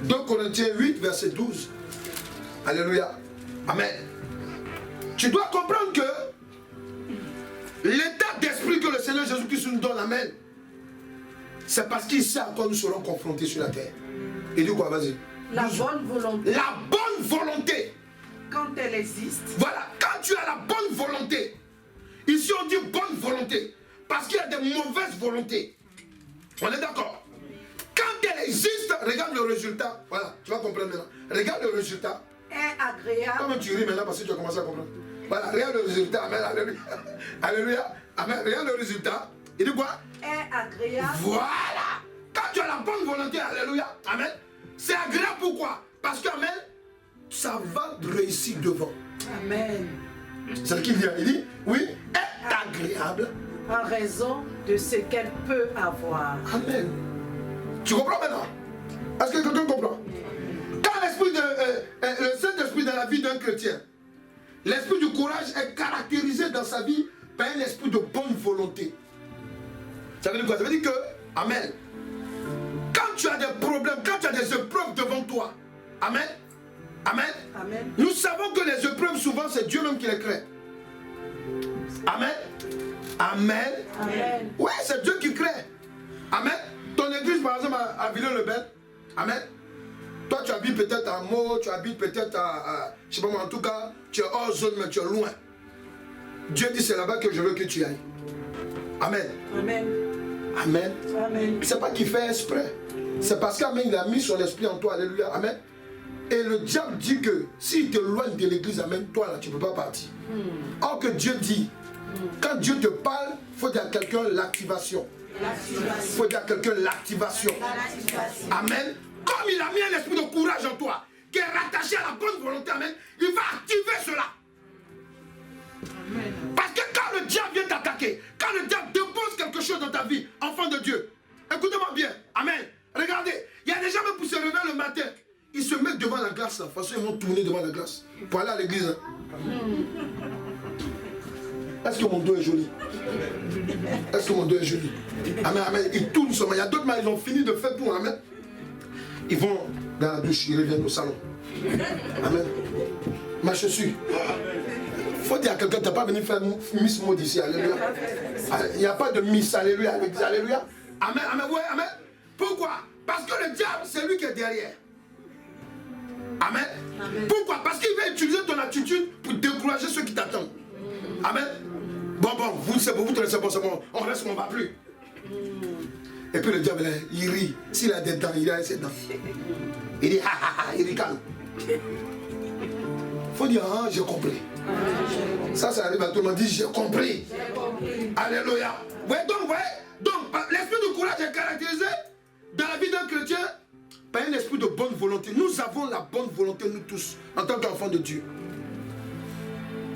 2 Corinthiens 8, verset 12. Alléluia. Amen. Tu dois comprendre que l'état d'esprit que le Seigneur Jésus-Christ nous donne, amen, c'est parce qu'il sait à quoi nous serons confrontés sur la terre. Il dit quoi? Vas-y. La bonne volonté. La bonne volonté. Quand elle existe. Voilà, quand tu as la bonne volonté. Ici on dit bonne volonté. Parce qu'il y a des mauvaises volontés. On est d'accord? Quand elle existe, regarde le résultat. Voilà, tu vas comprendre maintenant. Regarde le résultat. Est agréable. Comment tu ris maintenant parce que tu as commencé à comprendre? Voilà, regarde le résultat. Amen, alléluia. Alléluia. Amen, regarde le résultat. Il dit quoi? Est agréable. Voilà. Quand tu as la bonne volonté, alléluia. Amen. C'est agréable pourquoi? Parce que, amen, ça va réussir devant. Amen. C'est ce qu'il dit. Il dit, oui, est agréable. En raison de ce qu'elle peut avoir. Amen. Tu comprends maintenant? Est-ce que quelqu'un comprend? Quand l'esprit le Saint-Esprit dans la vie d'un chrétien, l'esprit du courage est caractérisé dans sa vie par un esprit de bonne volonté. Ça veut dire quoi? Ça veut dire que, amen, quand tu as des problèmes, quand tu as des épreuves devant toi, amen, amen, amen. Nous savons que les épreuves, souvent, c'est Dieu même qui les crée. Amen. Amen. Amen. Oui, c'est Dieu qui crée. Amen. Ton église, par exemple, à Villers-le-Bel, amen. Toi, tu habites peut-être à Meaux, tu habites peut-être je sais pas moi, en tout cas, tu es hors zone, mais tu es loin. Dieu dit, c'est là-bas que je veux que tu ailles. Amen. Amen. Amen. Amen. C'est pas qu'il fait exprès. C'est parce qu'Amen, il a mis son esprit en toi. Alléluia. Amen. Et le diable dit que s'il t'éloigne de l'église, amen, toi là, tu ne peux pas partir. Or que Dieu dit, quand Dieu te parle, il faut dire à quelqu'un l'activation. Il faut dire à quelqu'un l'activation. Amen. Comme il a mis un esprit de courage en toi, qui est rattaché à la bonne volonté, amen, il va activer cela. Amen. Parce que quand le diable vient t'attaquer, quand le diable dépose quelque chose dans ta vie, enfant de Dieu, écoutez-moi bien, amen. Regardez, il y a des gens même pour se réveiller le matin, ils se mettent devant la glace, de toute façon ils vont tourner devant la glace pour aller à l'église. Est-ce que mon dos est joli? Est-ce que mon dos est joli? Amen, amen. Ils tournent seulement. Il y a d'autres, ils ont fini de faire tout. Amen. Ils vont dans la douche, ils reviennent au salon. Amen. Ma chaussure. Faut dire à quelqu'un, tu n'as pas venu faire Miss Mode ici. Alléluia. Il n'y a pas de Miss. Alléluia. Alléluia. Amen. Amen. Ouais, amen. Pourquoi? Parce que le diable, c'est lui qui est derrière. Amen. Amen. Pourquoi? Parce qu'il va utiliser ton attitude pour décourager ceux qui t'attendent. Amen. Bon, vous, c'est bon, c'est bon, on reste, on ne va plus. Et puis le diable, il rit. S'il a des dents, il a ses dents. Il dit, il ricane. Il faut dire, ah, j'ai compris. Ça arrive à tout le monde, dit, j'ai compris. Alléluia. Ouais, donc, l'esprit de courage est caractérisé dans la vie d'un chrétien par un esprit de bonne volonté. Nous avons la bonne volonté, nous tous, en tant qu'enfants de Dieu.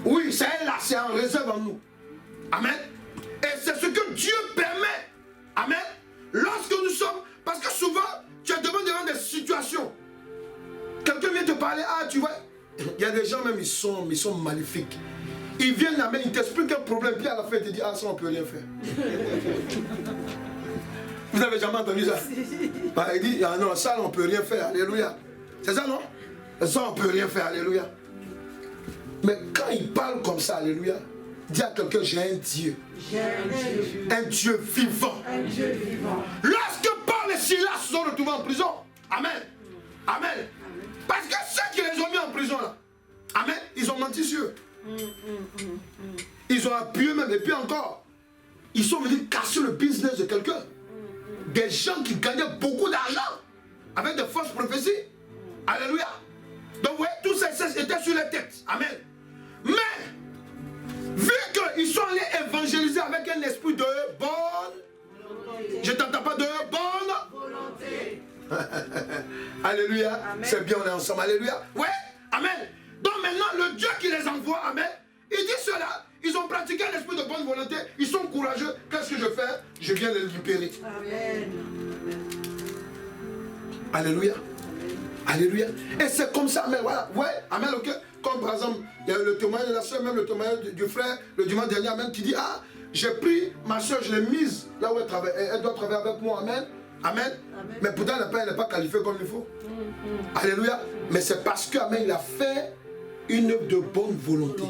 Oui, c'est là, c'est en réserve en nous. Amen. Et c'est ce que Dieu permet. Amen. Lorsque nous sommes, parce que souvent, tu es devant des situations. Quelqu'un vient te parler, ah tu vois, il y a des gens même, ils sont maléfiques. Ils viennent là, mais ils t'expliquent un problème, puis à la fin, ils te disent, ah ça on peut rien faire. Vous avez jamais entendu ça? Bah, il dit, ah non, ça on peut rien faire, alléluia. C'est ça non? Ça on peut rien faire, alléluia. Mais quand il parle comme ça, alléluia, Dis à quelqu'un, j'ai un Dieu. J'ai un Dieu. Un Dieu vivant. Un Dieu vivant. Lorsque Paul et Silas se sont retrouvés en prison, amen. Amen. Parce que ceux qui les ont mis en prison là, amen, ils ont menti sur eux. Ils ont appuyé même, et puis encore, ils sont venus casser le business de quelqu'un. Des gens qui gagnaient beaucoup d'argent avec de fausses prophéties. Alléluia. Donc vous voyez, tous ces étaient sur les têtes. Amen. Mais, vu qu'ils sont allés évangéliser avec un esprit de bonne volonté. Je t'entends pas de bonne volonté. Alléluia. C'est bien, on est ensemble. Alléluia. Ouais. Amen. Donc maintenant, le Dieu qui les envoie, amen, il dit cela. Ils ont pratiqué un esprit de bonne volonté. Ils sont courageux. Qu'est-ce que je fais? Je viens les libérer. Amen. Alléluia. Alléluia. Et c'est comme ça, amen. Voilà. Ouais. Amen. Ok. Comme par exemple, il y a le témoignage de la soeur, même le témoignage du frère, le dimanche dernier, amen, qui dit, ah, j'ai pris ma soeur, je l'ai mise là où elle travaille. Elle doit travailler avec moi. Amen. Amen. Amen. Mais pourtant, elle n'est pas qualifiée comme il faut. Alléluia. Mais c'est parce que, amen, il a fait une œuvre de bonne volonté.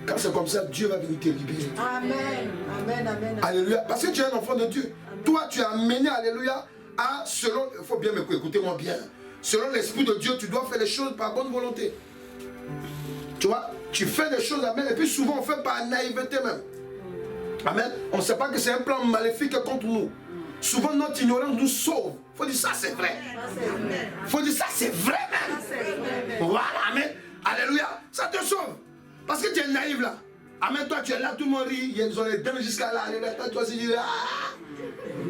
Quand c'est comme ça, Dieu va venir te libérer. Amen. Amen. Amen. Alléluia. Parce que tu es un enfant de Dieu. Amen. Toi, tu es amené, alléluia, à selon, il faut bien m'écouter, écoutez-moi bien. Selon l'Esprit de Dieu, tu dois faire les choses par bonne volonté. Tu vois, tu fais des choses, amen. Et puis souvent, on fait par naïveté même. Amen. On ne sait pas que c'est un plan maléfique contre nous. Souvent, notre ignorance nous sauve. Il faut dire ça, c'est vrai. Il faut dire ça, c'est vrai même. Voilà, amen. Alléluia. Ça te sauve. Parce que tu es naïf là. Amen, toi tu es là, tout le monde rit. Ils ont les dents jusqu'à là. Alléluia. Toi tu dis, ah.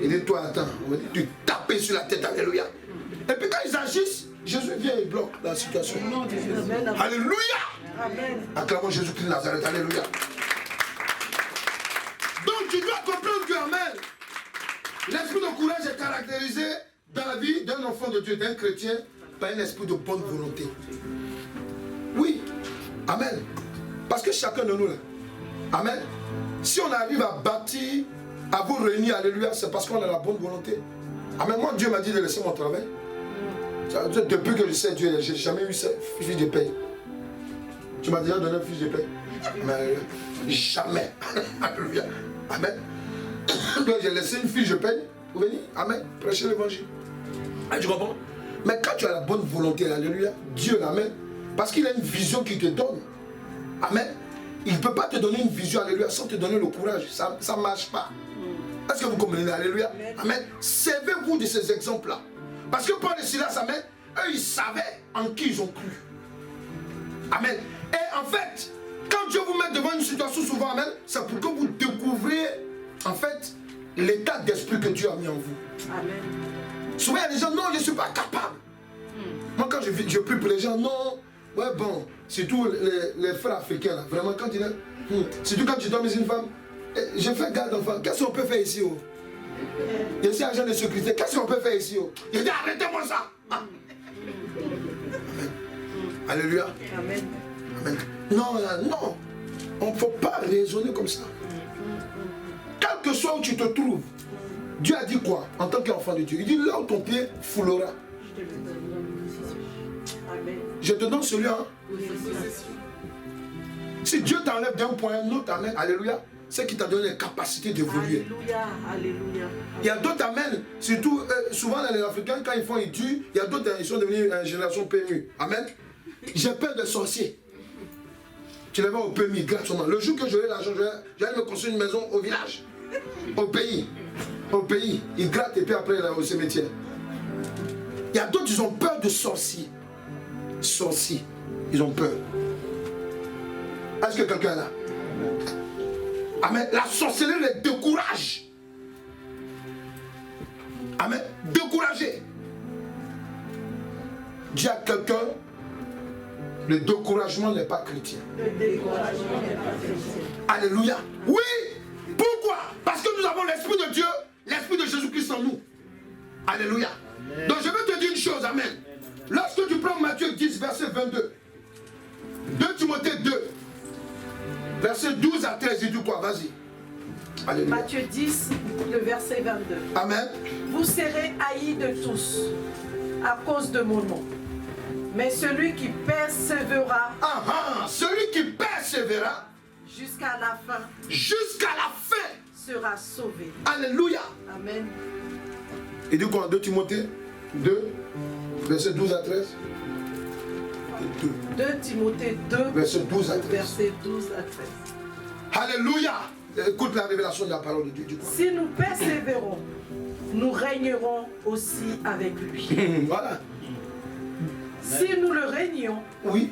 Il dit, toi, attends. On va dire, tu tapes sur la tête. Alléluia. Et puis quand ils agissent, Jésus vient et bloque la situation. Alléluia. Amen. Acclamons Jésus-Christ de Nazareth. Alléluia. Donc tu dois comprendre que, amen, l'esprit de courage est caractérisé dans la vie d'un enfant de Dieu, d'un chrétien, par un esprit de bonne volonté. Oui. Amen. Parce que chacun de nous, là, amen, si on arrive à bâtir, à vous réunir, alléluia, c'est parce qu'on a la bonne volonté. Amen. Moi, Dieu m'a dit de laisser mon travail. Depuis que je sais Dieu, je n'ai jamais eu ce fiche de paye. Tu m'as déjà donné un fiche de paye? Mais jamais. Alléluia. Amen. Donc j'ai laissé une fiche de paye pour venir, amen, prêcher l'évangile. Tu comprends? Mais quand tu as la bonne volonté, alléluia, Dieu l'amène. Parce qu'il a une vision qu'il te donne. Amen. Il ne peut pas te donner une vision, alléluia, sans te donner le courage. Ça ne marche pas. Est-ce que vous comprenez? Alléluia. Amen. Servez-vous de ces exemples-là. Parce que Paul et Silas, amen, eux, ils savaient en qui ils ont cru. Amen. Et en fait, quand Dieu vous met devant une situation souvent, amen, c'est pour que vous découvriez, en fait, l'état d'esprit que Dieu a mis en vous. Amen. Souvent, il y a des gens, non, je ne suis pas capable. Moi, quand je prie pour les gens, non. Ouais, bon, surtout les frères africains, là, vraiment, quand il est. Surtout quand tu dormes avec une femme, je fais garde d'enfant, qu'est-ce qu'on peut faire ici? Oh? Je suis agent de sécurité, qu'est-ce qu'on peut faire ici? Oh? Je dis, arrêtez-moi ça! Ah. Alléluia. Amen. Amen. Non, non, on ne faut pas raisonner comme ça. Quel que soit où tu te trouves, Dieu a dit quoi en tant qu'enfant de Dieu? Il dit, là où ton pied foulera. Je te donne celui-là. Hein? Si Dieu t'enlève d'un point à un autre, amen, alléluia, c'est qu'il t'a donné les capacités d'évoluer. Alléluia, alléluia. Il y a d'autres, amen, surtout, souvent les Africains, quand ils font études, il y a d'autres, ils sont devenus une génération PMU. Amen. J'ai peur des sorciers. Tu les vois au PMU gratuitement. Le jour que j'aurai l'argent, j'allais me construire une maison au village, au pays. Au pays. Ils grattent et puis après, là, au cimetière. Il y a d'autres, ils ont peur de sorciers. Sorciers, ils ont peur. Est-ce que quelqu'un est là? Amen. La sorcellerie les décourage. Amen. Découragé. Dis à quelqu'un, le découragement n'est pas chrétien. Le découragement n'est pas chrétien. Alléluia. Oui. Pourquoi? Parce que nous avons l'Esprit de Dieu, l'Esprit de Jésus-Christ en nous. Alléluia. Amen. Donc je vais te dire une chose, amen. Lorsque tu prends Matthieu 10, verset 22, 2 Timothée 2, verset 12 à 13, il dit quoi? Vas-y. Alléluia. Matthieu 10, le verset 22. Amen. Vous serez haïs de tous à cause de mon nom. Mais celui qui persévérera. Celui qui persévérera. jusqu'à la fin, sera sauvé. Alléluia. Amen. Il dit quoi en 2 Timothée 2, verset 12 à 13. 2 Timothée 2, verset 12 à 13. Verset 12 à 13. Alléluia. Écoute la révélation de la parole de Dieu. Si nous persévérons, nous régnerons aussi avec lui. Voilà. Si nous le régnons, oui,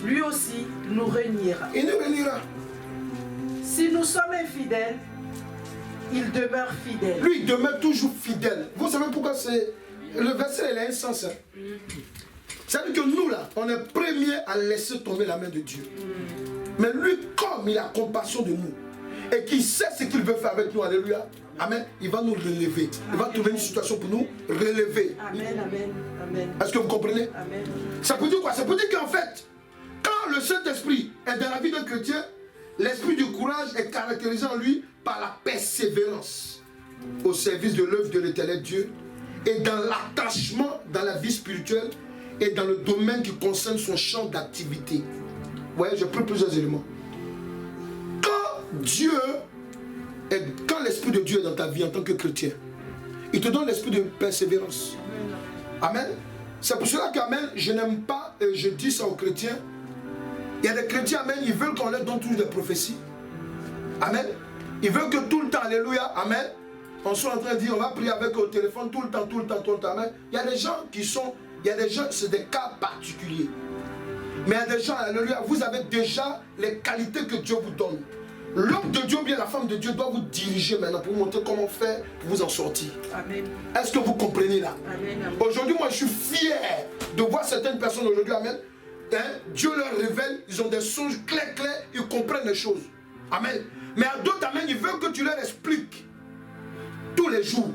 lui aussi nous régnera. Il nous régnera. Si nous sommes infidèles, il demeure fidèle. Lui, il demeure toujours fidèle. Vous savez pourquoi c'est... Le verset, il a un sens. Ça veut dire que nous, là, on est premiers à laisser tomber la main de Dieu. Mais lui, comme il a compassion de nous, et qu'il sait ce qu'il veut faire avec nous, alléluia, amen, il va nous relever. Il va trouver une situation pour nous relever. Amen, amen, amen. Est-ce que vous comprenez? Amen. Ça peut dire quoi? Ça peut dire qu'en fait, quand le Saint-Esprit est dans la vie d'un chrétien, l'esprit du courage est caractérisé en lui par la persévérance au service de l'œuvre de l'Éternel Dieu et dans l'attachement dans la vie spirituelle et dans le domaine qui concerne son champ d'activité. Vous voyez, j'ai pris plusieurs éléments. Quand l'Esprit de Dieu est dans ta vie en tant que chrétien, il te donne l'esprit de persévérance. Amen. C'est pour cela qu'Amen, je n'aime pas, et je dis ça aux chrétiens, il y a des chrétiens, Amen, ils veulent qu'on leur donne toujours des prophéties. Amen. Ils veulent que tout le temps, alléluia, Amen, on soit en train de dire, on va prier avec eux au téléphone tout le temps, tout le temps, tout le temps, Amen. Il y a des gens qui sont, il y a des gens, c'est des cas particuliers. Mais il y a des gens, alléluia, vous avez déjà les qualités que Dieu vous donne. L'homme de Dieu ou bien la femme de Dieu doit vous diriger maintenant pour vous montrer comment faire pour vous en sortir. Amen. Est-ce que vous comprenez là? Amen. Aujourd'hui, moi, je suis fier de voir certaines personnes aujourd'hui, Amen. Hein? Dieu leur révèle, ils ont des songes clairs, ils comprennent les choses. Amen. Mais à d'autres, Amen, ils veulent que tu leur expliques tous les jours.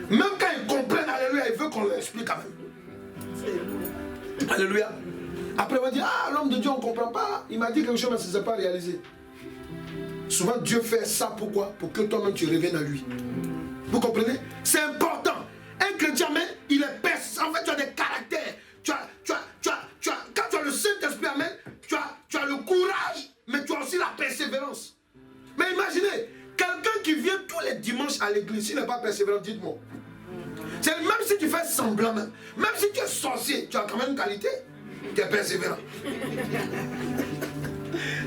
Même quand ils comprennent, alléluia, ils veulent qu'on leur explique, Amen. Alléluia. Après, on va dire, ah, l'homme de Dieu, on ne comprend pas. Il m'a dit quelque chose, mais ça ne s'est pas réalisé. Souvent, Dieu fait ça, pourquoi? Pour que toi-même, tu reviennes à lui. Vous comprenez? C'est important. Un chrétien, mais il est persistant. En fait, tu as des caractères. Quand tu as le Saint-Esprit, amen, tu as le courage, mais tu as aussi la persévérance. Mais imaginez, quelqu'un qui vient tous les dimanches à l'église, s'il n'est pas persévérant, dites-moi. C'est même si tu fais semblant, même si tu es sorcier, tu as quand même une qualité. Tu es persévérant.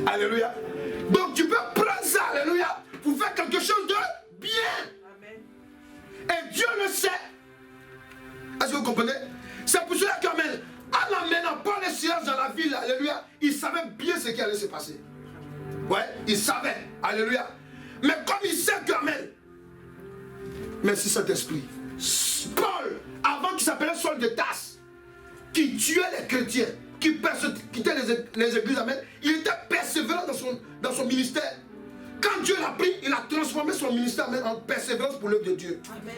Alléluia. Donc tu peux prendre ça, alléluia, pour faire quelque chose de bien. Amen. Et Dieu le sait. Est-ce que vous comprenez? C'est pour cela qu'Amen, en amenant Paul et Silas dans la ville, alléluia, il savait bien ce qui allait se passer. Ouais, il savait, alléluia. Mais comme il sait qu'Amen, merci Saint-Esprit, Paul, avant qu'il s'appelait Saul de Tarse, qui tuait les chrétiens, qui persécutait les églises, amen, il était persévérant dans son ministère. Quand Dieu l'a pris, il a transformé son ministère, amen, en persévérance pour l'œuvre de Dieu. Amen.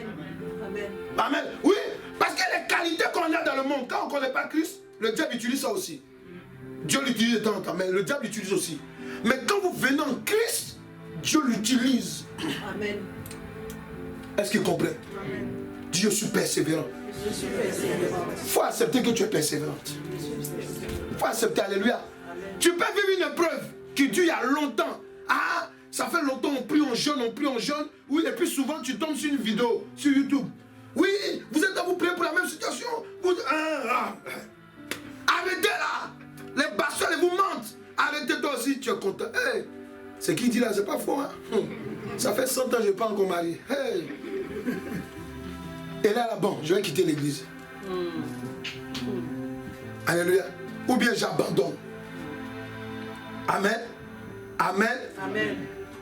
Amen. Amen. Oui, parce que les qualités qu'on a dans le monde, quand on ne connaît pas Christ, le diable utilise ça aussi. Dieu l'utilise de temps en temps, mais le diable l'utilise aussi. Mais quand vous venez en Christ, Dieu l'utilise. Amen. Est-ce qu'il comprend? Amen. Dieu, je suis persévérant. Je suis persévérant. Il faut accepter que tu es persévérante. Il faut accepter, alléluia. Amen. Tu peux vivre une épreuve qui dure il y a longtemps. Ah, ça fait longtemps, on prie, on jeûne. Oui, et puis souvent tu tombes sur une vidéo sur YouTube. Oui, vous êtes là, vous priez pour la même situation. Arrêtez là. Les bastons, ils vous mentent. Arrêtez toi aussi, tu es content. Hey, c'est qui dit là, c'est pas faux. Hein? Ça fait 100 ans que je n'ai pas encore marié. Hey. Et là, bon, je vais quitter l'église. Alléluia. Ou bien j'abandonne. Amen. Amen. Amen.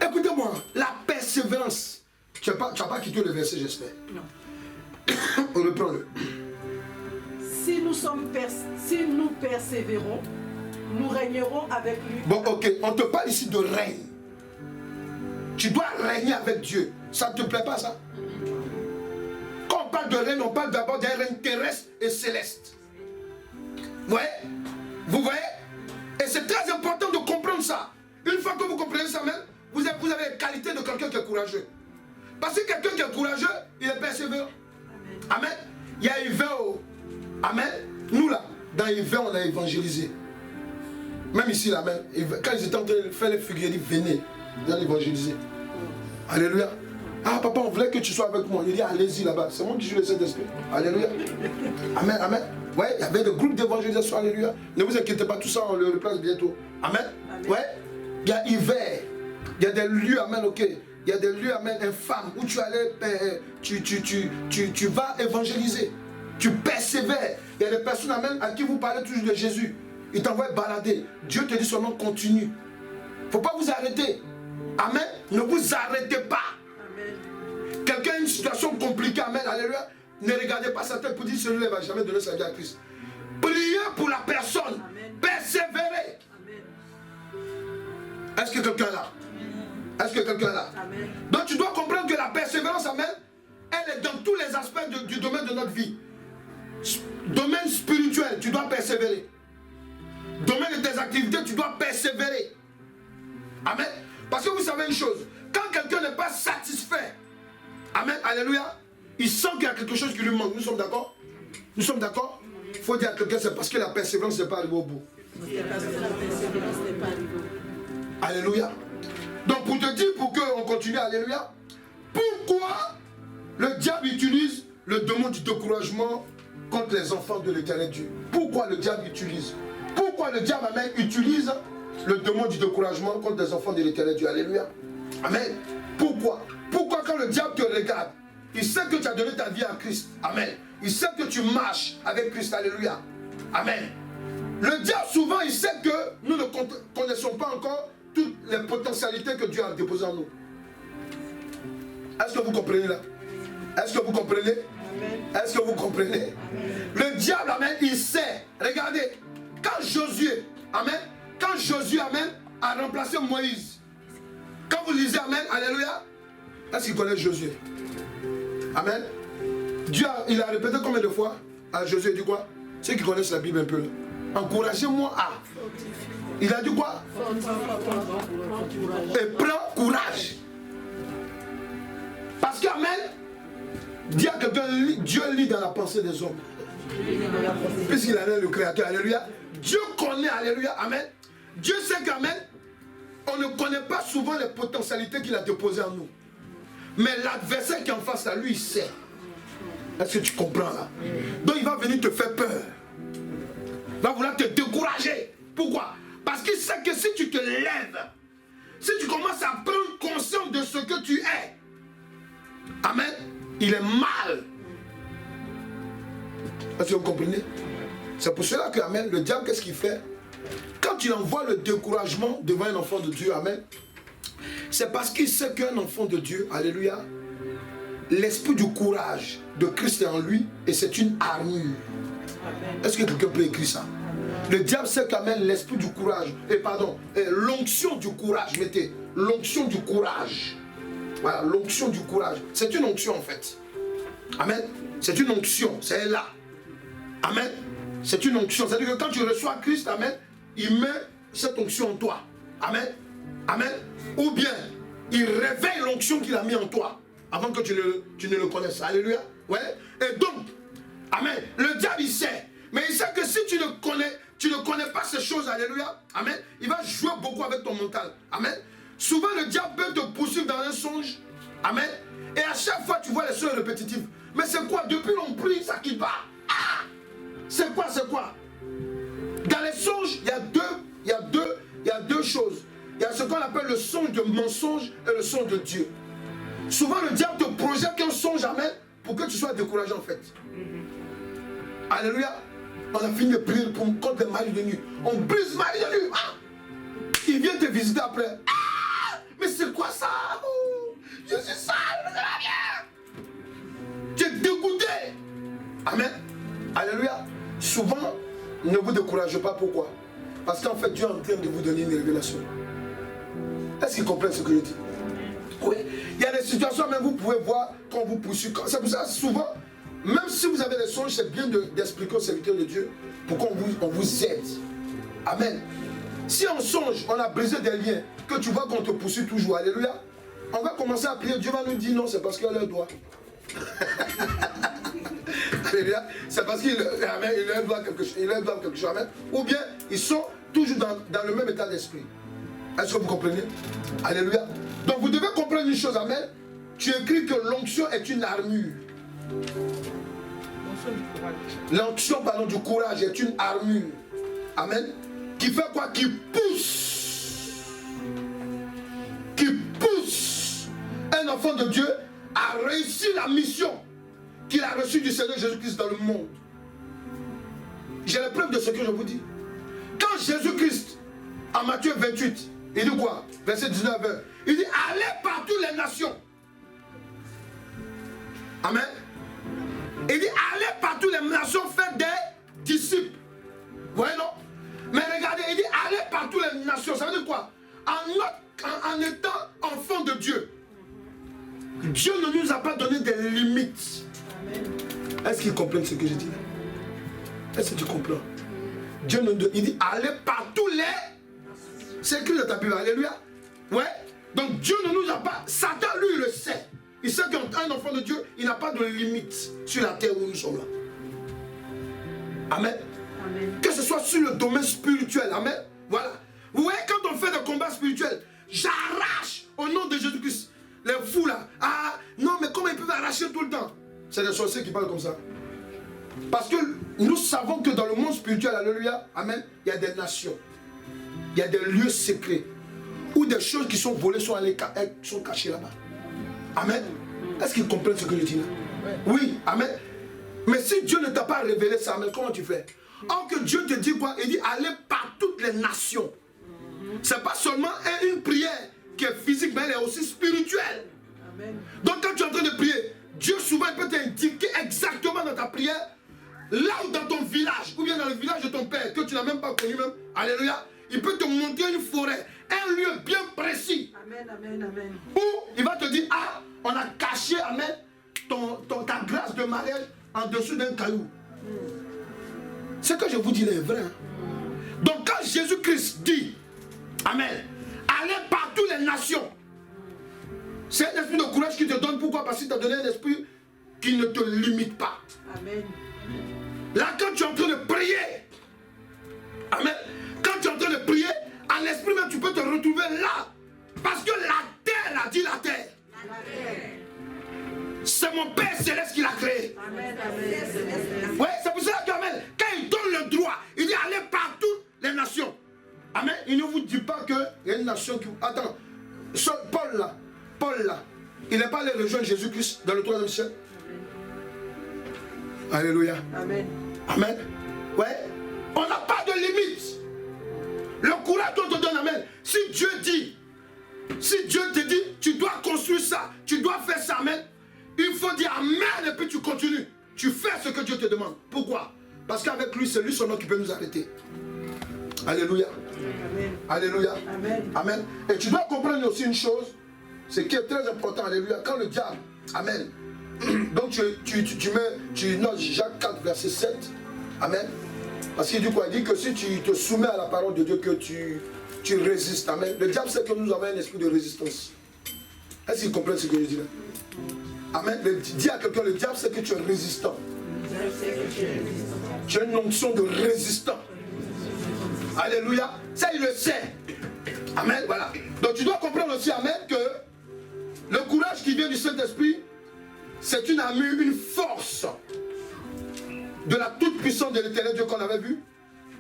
Écoutez-moi, la persévérance. Tu n'as pas quitté le verset, j'espère. Non. On reprend-le. Si nous persévérons, nous régnerons avec lui. Bon, ok, on te parle ici de règne. Tu dois régner avec Dieu. Ça ne te plaît pas, ça? Quand on parle de règne, on parle d'abord d'un règne terrestre et céleste. Vous voyez? Vous voyez? Et c'est très important de comprendre ça. Une fois que vous comprenez ça même, vous avez les qualités de quelqu'un qui est courageux. Parce que quelqu'un qui est courageux, il est persévérant. Amen. Amen. Il y a Yves. Amen. Nous là, dans Yves, on a évangélisé. Même ici, là, même, quand ils étaient en train de faire les figues, il dit venez, vous allez évangéliser. Alléluia. Ah, papa, on voulait que tu sois avec moi. Il dit allez-y là-bas. C'est moi qui suis le Saint-Esprit. Alléluia. Amen, amen. Ouais, il y avait des groupes d'évangélisation. Alléluia. Ne vous inquiétez pas, tout ça, on le replace bientôt. Amen. Amen. Ouais. Il y a hiver. Il y a des lieux, amen, ok. Il y a des lieux, amen, infâmes, où tu allais, tu vas évangéliser. Tu persévères. Il y a des personnes, amen, à qui vous parlez toujours de Jésus. Ils t'envoient balader. Dieu te dit seulement continue. Il ne faut pas vous arrêter. Amen. Ne vous arrêtez pas. Amen. Quelqu'un a une situation compliquée, amen, alléluia. Ne regardez pas sa tête pour dire celui-là ne va jamais donner sa vie à Christ. Priez pour la personne. Amen. Persévérez. Est-ce que quelqu'un est là? Est-ce que quelqu'un est là? Amen. Donc tu dois comprendre que la persévérance, amen, elle est dans tous les aspects du domaine de notre vie. Domaine spirituel, tu dois persévérer. Domaine de tes activités, tu dois persévérer. Amen. Parce que vous savez une chose, quand quelqu'un n'est pas satisfait, amen, alléluia, il sent qu'il y a quelque chose qui lui manque. Nous sommes d'accord? Nous sommes d'accord? Il faut dire à quelqu'un, c'est parce que la persévérance n'est pas arrivée au bout. Alléluia. Donc pour te dire, pour qu'on continue, alléluia, pourquoi le diable utilise le démon du découragement contre les enfants de l'Éternel Dieu? Pourquoi le diable utilise? Pourquoi le diable, amen, utilise le démon du découragement contre les enfants de l'Éternel Dieu? Alléluia. Amen. Pourquoi? Pourquoi quand le diable te regarde, il sait que tu as donné ta vie à Christ. Amen. Il sait que tu marches avec Christ. Alléluia. Amen. Le diable, souvent, il sait que nous ne connaissons pas encore toutes les potentialités que Dieu a déposées en nous. Est-ce que vous comprenez là? Est-ce que vous comprenez? Est-ce que vous comprenez? Le diable, amen, il sait. Regardez, quand Josué, amen, a remplacé Moïse, quand vous lisez amen, alléluia, est-ce qu'il connaît Josué? Amen. Dieu, il a répété combien de fois à Josué? Il dit quoi? Ceux qui connaissent la Bible un peu là. Encouragez-moi à. Il a dit quoi? Et prends courage. Parce qu'amen, dis à quelqu'un, Dieu lit dans la pensée des hommes. Puisqu'il en est le créateur, alléluia. Dieu connaît, alléluia, amen. Dieu sait qu'amen, on ne connaît pas souvent les potentialités qu'il a déposées en nous. Mais l'adversaire qui est en face à lui, il sait. Est-ce que tu comprends là? Donc il va venir te faire peur. Il va vouloir te décourager. Pourquoi? Parce qu'il sait que si tu te lèves, si tu commences à prendre conscience de ce que tu es, amen, il est mal. Est-ce que vous comprenez? C'est pour cela que, amen, le diable, qu'est-ce qu'il fait? Quand il envoie le découragement devant un enfant de Dieu, amen, c'est parce qu'il sait qu'un enfant de Dieu, alléluia, l'esprit du courage de Christ est en lui et c'est une armure. Est-ce que quelqu'un peut écrire ça? Le diable sait qu'amen, l'esprit du courage, l'onction du courage, mettez, l'onction du courage. Voilà, l'onction du courage. C'est une onction en fait. Amen. C'est une onction, c'est là. Amen. C'est une onction. C'est-à-dire que quand tu reçois Christ, amen, il met cette onction en toi. Amen. Amen. Ou bien, il réveille l'onction qu'il a mis en toi avant que tu ne le connaisses. Alléluia. Ouais. Et donc, amen, le diable il sait. Mais il sait que si tu ne connais pas ces choses, alléluia, amen, il va jouer beaucoup avec ton mental. Amen. Souvent le diable peut te poursuivre dans un songe. Amen. Et à chaque fois tu vois les choses répétitives. Mais c'est quoi? Depuis l'on prie, ça quitte pas. Ah! C'est quoi? Dans les songes, il y a deux choses. Il y a ce qu'on appelle le songe de mensonge et le songe de Dieu. Souvent le diable te projette un songe, amen, pour que tu sois découragé en fait. Alléluia. On a fini de prier contre les maris de nuit. On brise mari de nuit. Ah! Il vient te visiter après. Ah! Mais c'est quoi ça? Oh! Je suis sale, tu es dégoûté. Amen. Alléluia. Souvent, ne vous découragez pas. Pourquoi? Parce qu'en fait, Dieu est en train de vous donner une révélation. Est-ce qu'il comprend ce que je dis? Oui. Il y a des situations, même vous pouvez voir quand vous poursuit. C'est pour ça, souvent, même si vous avez des songes, c'est bien d'expliquer aux serviteurs de Dieu pourquoi on vous aide. Amen. Si on songe, on a brisé des liens, que tu vois qu'on te poursuit toujours, alléluia, on va commencer à prier. Dieu va nous dire non, c'est parce qu'il a leur droit. Alléluia. C'est parce qu'il leur doit quelque chose. Amen. Ou bien ils sont toujours dans le même état d'esprit. Est-ce que vous comprenez? Alléluia. Donc vous devez comprendre une chose, amen. Tu écris que l'onction est une armure. L'onction, pardon, du courage est une armure. Amen. Qui fait quoi? Qui pousse un enfant de Dieu à réussir la mission qu'il a reçue du Seigneur Jésus-Christ dans le monde. J'ai la preuve de ce que je vous dis. Quand Jésus-Christ, en Matthieu 28, il dit quoi? Verset 19, il dit allez par toutes les nations. Amen. Il dit allez par toutes les nations, faites des disciples. Vous voyez, non? Mais regardez, il dit allez par toutes les nations. Ça veut dire quoi? En étant enfant de Dieu, Dieu ne nous a pas donné des limites. Est-ce qu'ils comprennent ce que je dis là? Est-ce que tu comprends? Dieu nous il dit allez par tous les. C'est écrit dans ta Bible, alléluia. Ouais. Donc Dieu ne nous a pas. Satan, lui, il le sait. Il sait qu'un enfant de Dieu, il n'a pas de limite sur la terre où nous sommes là. Amen. Amen. Que ce soit sur le domaine spirituel. Amen. Voilà. Vous voyez, quand on fait des combats spirituels, j'arrache au nom de Jésus-Christ. Les fous là. Ah, non, mais comment ils peuvent arracher tout le temps? C'est les sorciers qui parlent comme ça. Parce que nous savons que dans le monde spirituel, alléluia, amen, il y a des nations. Il y a des lieux secrets où des choses qui sont volées sont cachées là-bas. Amen. Est-ce qu'ils comprennent ce que je dis là? Oui, amen. Mais si Dieu ne t'a pas révélé ça, amen, comment tu fais? Or que Dieu te dit quoi? Il dit allez par toutes les nations. C'est pas seulement une prière qui est physique, mais elle est aussi spirituelle. Amen. Donc quand tu es en train de prier, Dieu souvent peut t'indiquer exactement dans ta prière, là où dans ton village, ou bien dans le village de ton père, que tu n'as même pas connu même, alléluia, il peut te montrer une forêt, un lieu bien précis. Amen, amen, amen. Où il va te dire, ah, on a caché, amen, ta grâce de mariage en dessous d'un caillou. Ce que je vous dis est vrai. Hein? Donc quand Jésus-Christ dit, amen, allez par toutes les nations, c'est un esprit de courage qui te donne. Pourquoi? Parce qu'il t'a donné un esprit qui ne te limite pas. Amen. Là, quand tu es en train de prier, amen, quand tu es en train de prier, en esprit même, tu peux te retrouver là. Parce que la terre a dit la terre. C'est mon Père Céleste qui l'a créé. Amen, amen. Ouais, c'est pour cela qu'amen, quand il donne le droit, il dit allez par toutes les nations. Amen. Il ne vous dit pas qu'il y a une nation qui... Attends, Paul là, il n'est pas allé rejoindre Jésus-Christ dans le 3e siècle. Alléluia. Amen. Amen. Ouais. On n'a pas de limite. Le courage qu'on te donne, amen. Si Dieu te dit, tu dois construire ça, tu dois faire ça, amen. Il faut dire amen et puis tu continues. Tu fais ce que Dieu te demande. Pourquoi? Parce qu'avec lui, c'est lui seulement qui peut nous arrêter. Alléluia. Amen. Alléluia. Amen. Amen. Et tu dois comprendre aussi une chose, ce qui est très important, alléluia, quand le diable, amen. Donc tu notes Jacques 4, verset 7, amen. Parce qu'il dit quoi? Il dit que si tu te soumets à la parole de Dieu, que tu résistes, amen. Le diable sait que nous avons un esprit de résistance. Est-ce qu'il comprend ce que je dis là? Amen. Dis à quelqu'un, le diable sait que tu es résistant. Tu as une onction de résistant. Alléluia. Ça, il le sait. Amen. Voilà. Donc tu dois comprendre aussi, amen, que le courage qui vient du Saint-Esprit, c'est une armure, une force de la toute-puissance de l'Éternel Dieu qu'on avait vu.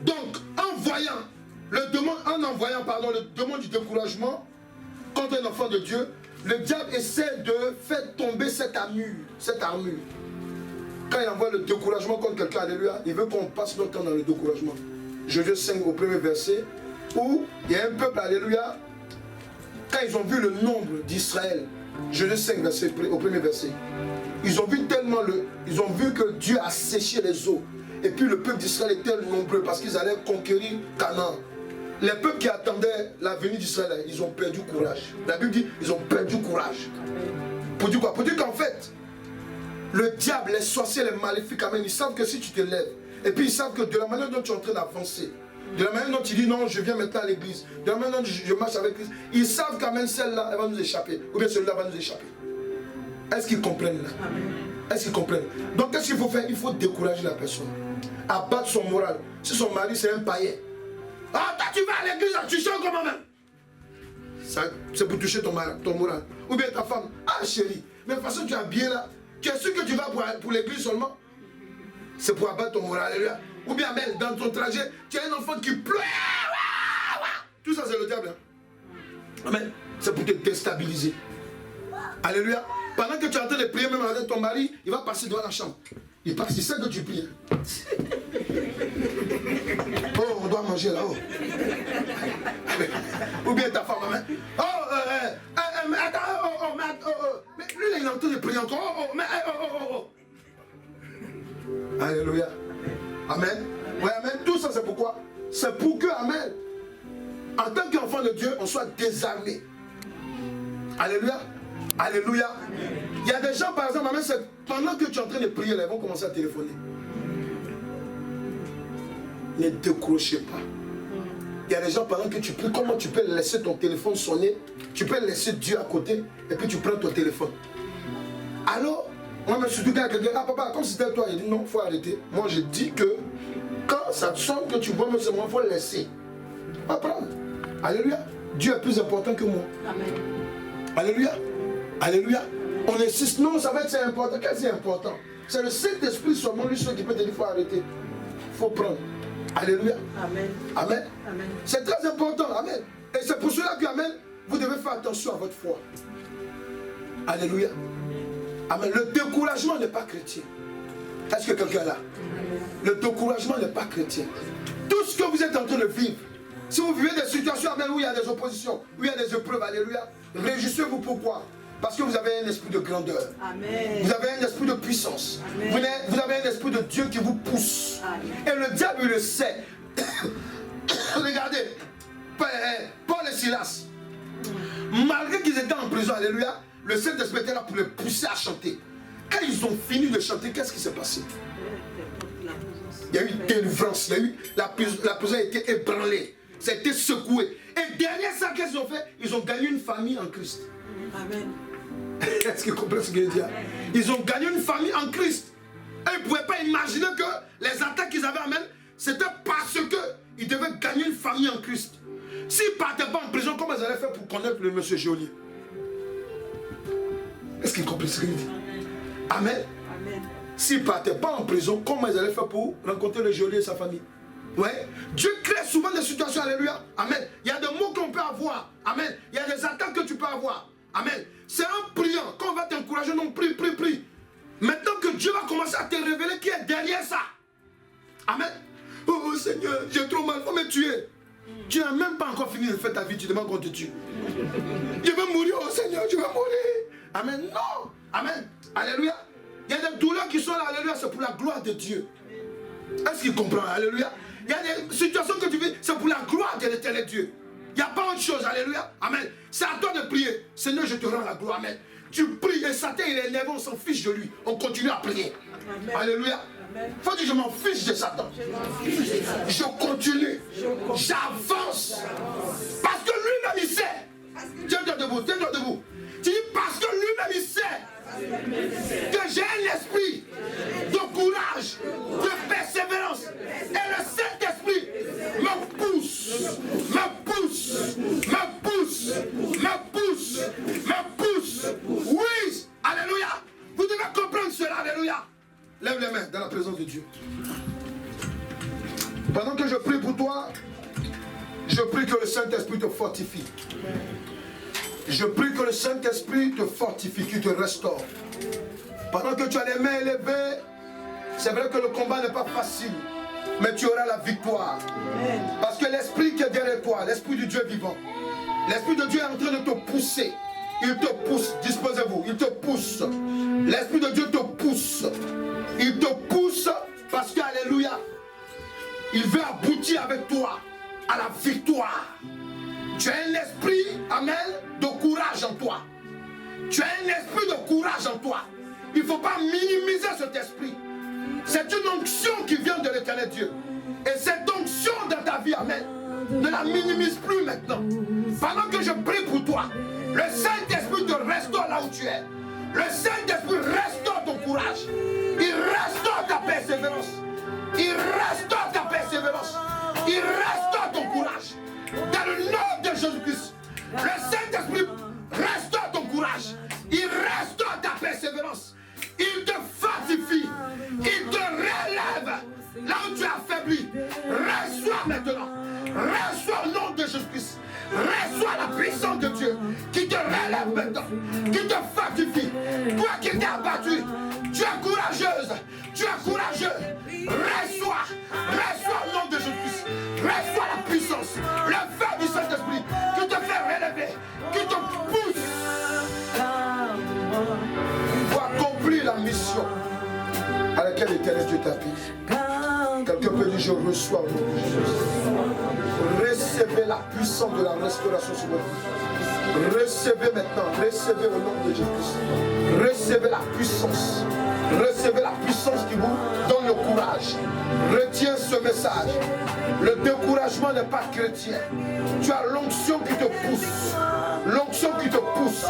Donc, en envoyant le démon du découragement contre un enfant de Dieu, le diable essaie de faire tomber cette armure. Quand il envoie le découragement contre quelqu'un, alléluia, il veut qu'on passe notre temps dans le découragement. Josué 5 au premier verset, où il y a un peuple, alléluia, quand ils ont vu le nombre d'Israël, Josué 5 au premier verset, ils ont vu que Dieu a séché les eaux. Et puis le peuple d'Israël était nombreux parce qu'ils allaient conquérir Canaan. Les peuples qui attendaient la venue d'Israël, ils ont perdu courage. La Bible dit, ils ont perdu courage. Pour dire quoi? Pour dire qu'en fait, le diable, les sorciers, les maléfiques, amen, ils savent que si tu te lèves, et puis ils savent que de la manière dont tu es en train d'avancer, de la manière dont tu dis non, je viens maintenant à l'église, de la manière dont je marche avec Christ, ils savent qu'amen, celle-là, elle va nous échapper, ou bien celui-là va nous échapper. Est-ce qu'ils comprennent là? Est-ce qu'ils comprennent? Donc qu'est-ce qu'il faut faire? Il faut décourager la personne, abattre son moral. Si son mari c'est un païen, Ah, toi tu vas à l'église, tu chantes comment même? C'est pour toucher ton moral. Ou bien ta femme. Ah chérie, mais de toute façon tu es habillé là. Tu es sûr que tu vas pour l'église seulement? C'est pour abattre ton moral. Alléluia. Ou bien même dans ton trajet, tu as un enfant qui pleure. Tout ça c'est le diable. Amen. C'est pour te déstabiliser. Alléluia. Pendant que tu es en train de prier même avec ton mari, il va passer devant la chambre. Il passe, il sait que tu pries. Oh, on doit manger là-haut. Ou bien ta femme, amen. Oh, mais lui, il est en train de prier encore. Alléluia. Amen. Ouais, amen. Tout ça, c'est pourquoi? C'est pour que, amen, en tant qu'enfant de Dieu, on soit désarmé. Alléluia. Alléluia. Il y a des gens, par exemple, amen, pendant que tu es en train de prier, là, ils vont commencer à téléphoner. Ne décrochez pas. Il y a des gens, pendant que tu pries, comment tu peux laisser ton téléphone sonner? Tu peux laisser Dieu à côté et puis tu prends ton téléphone. Alors, moi, je me suis dit à quelqu'un, ah papa, comme c'était toi, il dit non, il faut arrêter. Moi, je dis que quand ça sonne, que tu vois, mais c'est moi, il faut laisser. On va prendre. Alléluia. Dieu est plus important que moi. Amen. Alléluia. Alléluia. On insiste, non, ça va être important. Qu'est-ce qui est important? C'est le Saint-Esprit seulement, lui seul qui peut te dire, il faut arrêter. Il faut prendre. Alléluia. Amen. Amen. Amen. C'est très important. Amen. Et c'est pour cela que, amen, vous devez faire attention à votre foi. Alléluia. Amen. Le découragement n'est pas chrétien. Est-ce que quelqu'un est là? Le découragement n'est pas chrétien. Tout ce que vous êtes en train de vivre, si vous vivez des situations, amen, où il y a des oppositions, où il y a des épreuves, alléluia, réjouissez-vous. Pourquoi? Parce que vous avez un esprit de grandeur. Amen. Vous avez un esprit de puissance. Vous avez un esprit de Dieu qui vous pousse. Amen. Et le diable, il le sait. Regardez, Paul et Silas, malgré qu'ils étaient en prison, alléluia, le Saint-Esprit était là pour les pousser à chanter. Quand ils ont fini de chanter, qu'est-ce qui s'est passé? Il y a eu délivrance, la prison a été ébranlée, ça a été secoué. Et derrière ça, qu'est-ce qu'ils ont fait? Ils ont gagné une famille en Christ. Amen. Est-ce qu'ils comprennent ce que je dis? Ils ont gagné une famille en Christ. Et ils ne pouvaient pas imaginer que les attaques qu'ils avaient, amen, c'était parce qu'ils devaient gagner une famille en Christ. S'ils ne partaient pas en prison, comment ils allaient faire pour connaître le monsieur geôlier? Est-ce qu'ils comprennent ce que je dis? Amen. Amen. S'ils ne partaient pas en prison, comment ils allaient faire pour rencontrer le geôlier et sa famille? Ouais. Dieu crée souvent des situations, alléluia. Amen. Il y a des mots qu'on peut avoir. Amen. Il y a des attaques que tu peux avoir. Amen. C'est en priant qu'on va t'encourager. Non, prie, prie, prie. Maintenant que Dieu va commencer à te révéler qui est derrière ça. Amen. Oh Seigneur, j'ai trop mal, il faut me tuer. Tu n'as même pas encore fini de faire ta vie, tu demandes qu'on te tue. Je vais mourir, oh Seigneur, je vais mourir. Amen. Non. Amen. Alléluia. Il y a des douleurs qui sont là, alléluia, c'est pour la gloire de Dieu. Est-ce qu'il comprend? Alléluia. Il y a des situations que tu vis, c'est pour la gloire de l'éternel Dieu. Il n'y a pas autre chose, alléluia. Amen. C'est à toi de prier. Seigneur, je te rends la gloire. Amen. Tu pries et Satan, il est énervé, on s'en fiche de lui. On continue à prier. Amen. Alléluia. Il faut dire, je m'en fiche de Satan. Je continue. J'avance. Parce que lui-même, il sait. Tiens-toi debout, tiens-toi debout. Tu dis, parce que lui-même, il sait que j'ai un esprit de courage, de persévérance. Et le Saint-Esprit me pousse, me pousse, me pousse, me pousse, me pousse. Oui, alléluia. Vous devez comprendre cela, alléluia. Lève les mains dans la présence de Dieu. Pendant que je prie pour toi, je prie que le Saint-Esprit te fortifie. Je prie que le Saint-Esprit te fortifie, qu'il te restaure. Pendant que tu as les mains élevées, c'est vrai que le combat n'est pas facile, mais tu auras la victoire. Parce que l'Esprit qui est derrière toi, l'Esprit du Dieu vivant, l'Esprit de Dieu est en train de te pousser. Il te pousse, disposez-vous, il te pousse. L'Esprit de Dieu te pousse. Il te pousse parce que, alléluia, il veut aboutir avec toi à la victoire. Tu as un esprit, amen, de courage en toi. Tu as un esprit de courage en toi. Il ne faut pas minimiser cet esprit. C'est une onction qui vient de l'éternel Dieu. Et cette onction dans ta vie, amen, ne la minimise plus maintenant. Pendant que je prie pour toi, le Saint-Esprit te restaure là où tu es. Le Saint-Esprit restaure ton courage. Il restaure ta persévérance. Il restaure ta persévérance. Il restaure ton courage. de Jésus-Christ. Reçois la puissance de Dieu qui te relève maintenant, qui te fortifie. Toi qui t'es abattu, tu es courageuse, tu es courageux. Reçois au nom de Jésus-Christ. Reçois la puissance, le feu du Saint-Esprit qui te fait relever, qui te pousse pour accomplir la mission à laquelle l'Éternel Dieu t'a appelé. Quelqu'un peut dire je reçois au nom de Jésus. Recevez la puissance de la restauration sur votre vie. Recevez maintenant, recevez au nom de Jésus-Christ. Recevez la puissance. Recevez la puissance qui vous donne le courage. Retiens ce message. Le découragement n'est pas chrétien. Tu as l'onction qui te pousse. L'onction qui te pousse,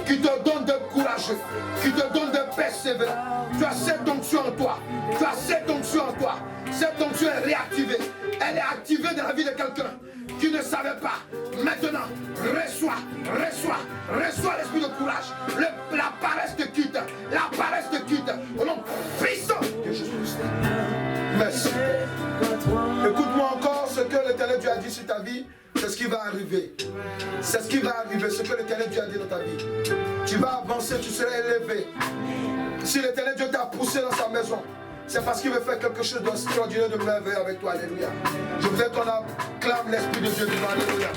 qui te donne de courageux, qui te donne de persévérer. Tu as cette onction en toi. Tu as cette onction en toi. Cette onction est réactivée. Elle est activée dans la vie de quelqu'un qui ne savait pas. Maintenant, reçois l'esprit de courage. La paresse te quitte. La paresse te quitte. Au nom puissant de Jésus-Christ. Merci. Écoute-moi encore ce que l'Éternel Dieu a dit sur ta vie. C'est ce qui va arriver. C'est ce qui va arriver. Ce que l'Éternel Dieu a dit dans ta vie. Tu vas avancer, tu seras élevé. Si l'Éternel Dieu t'a poussé dans sa maison, c'est parce qu'il veut faire quelque chose d'extraordinaire, de merveilleux avec toi. Alléluia. Je voudrais qu'on acclame l'Esprit de Dieu devant. Alléluia.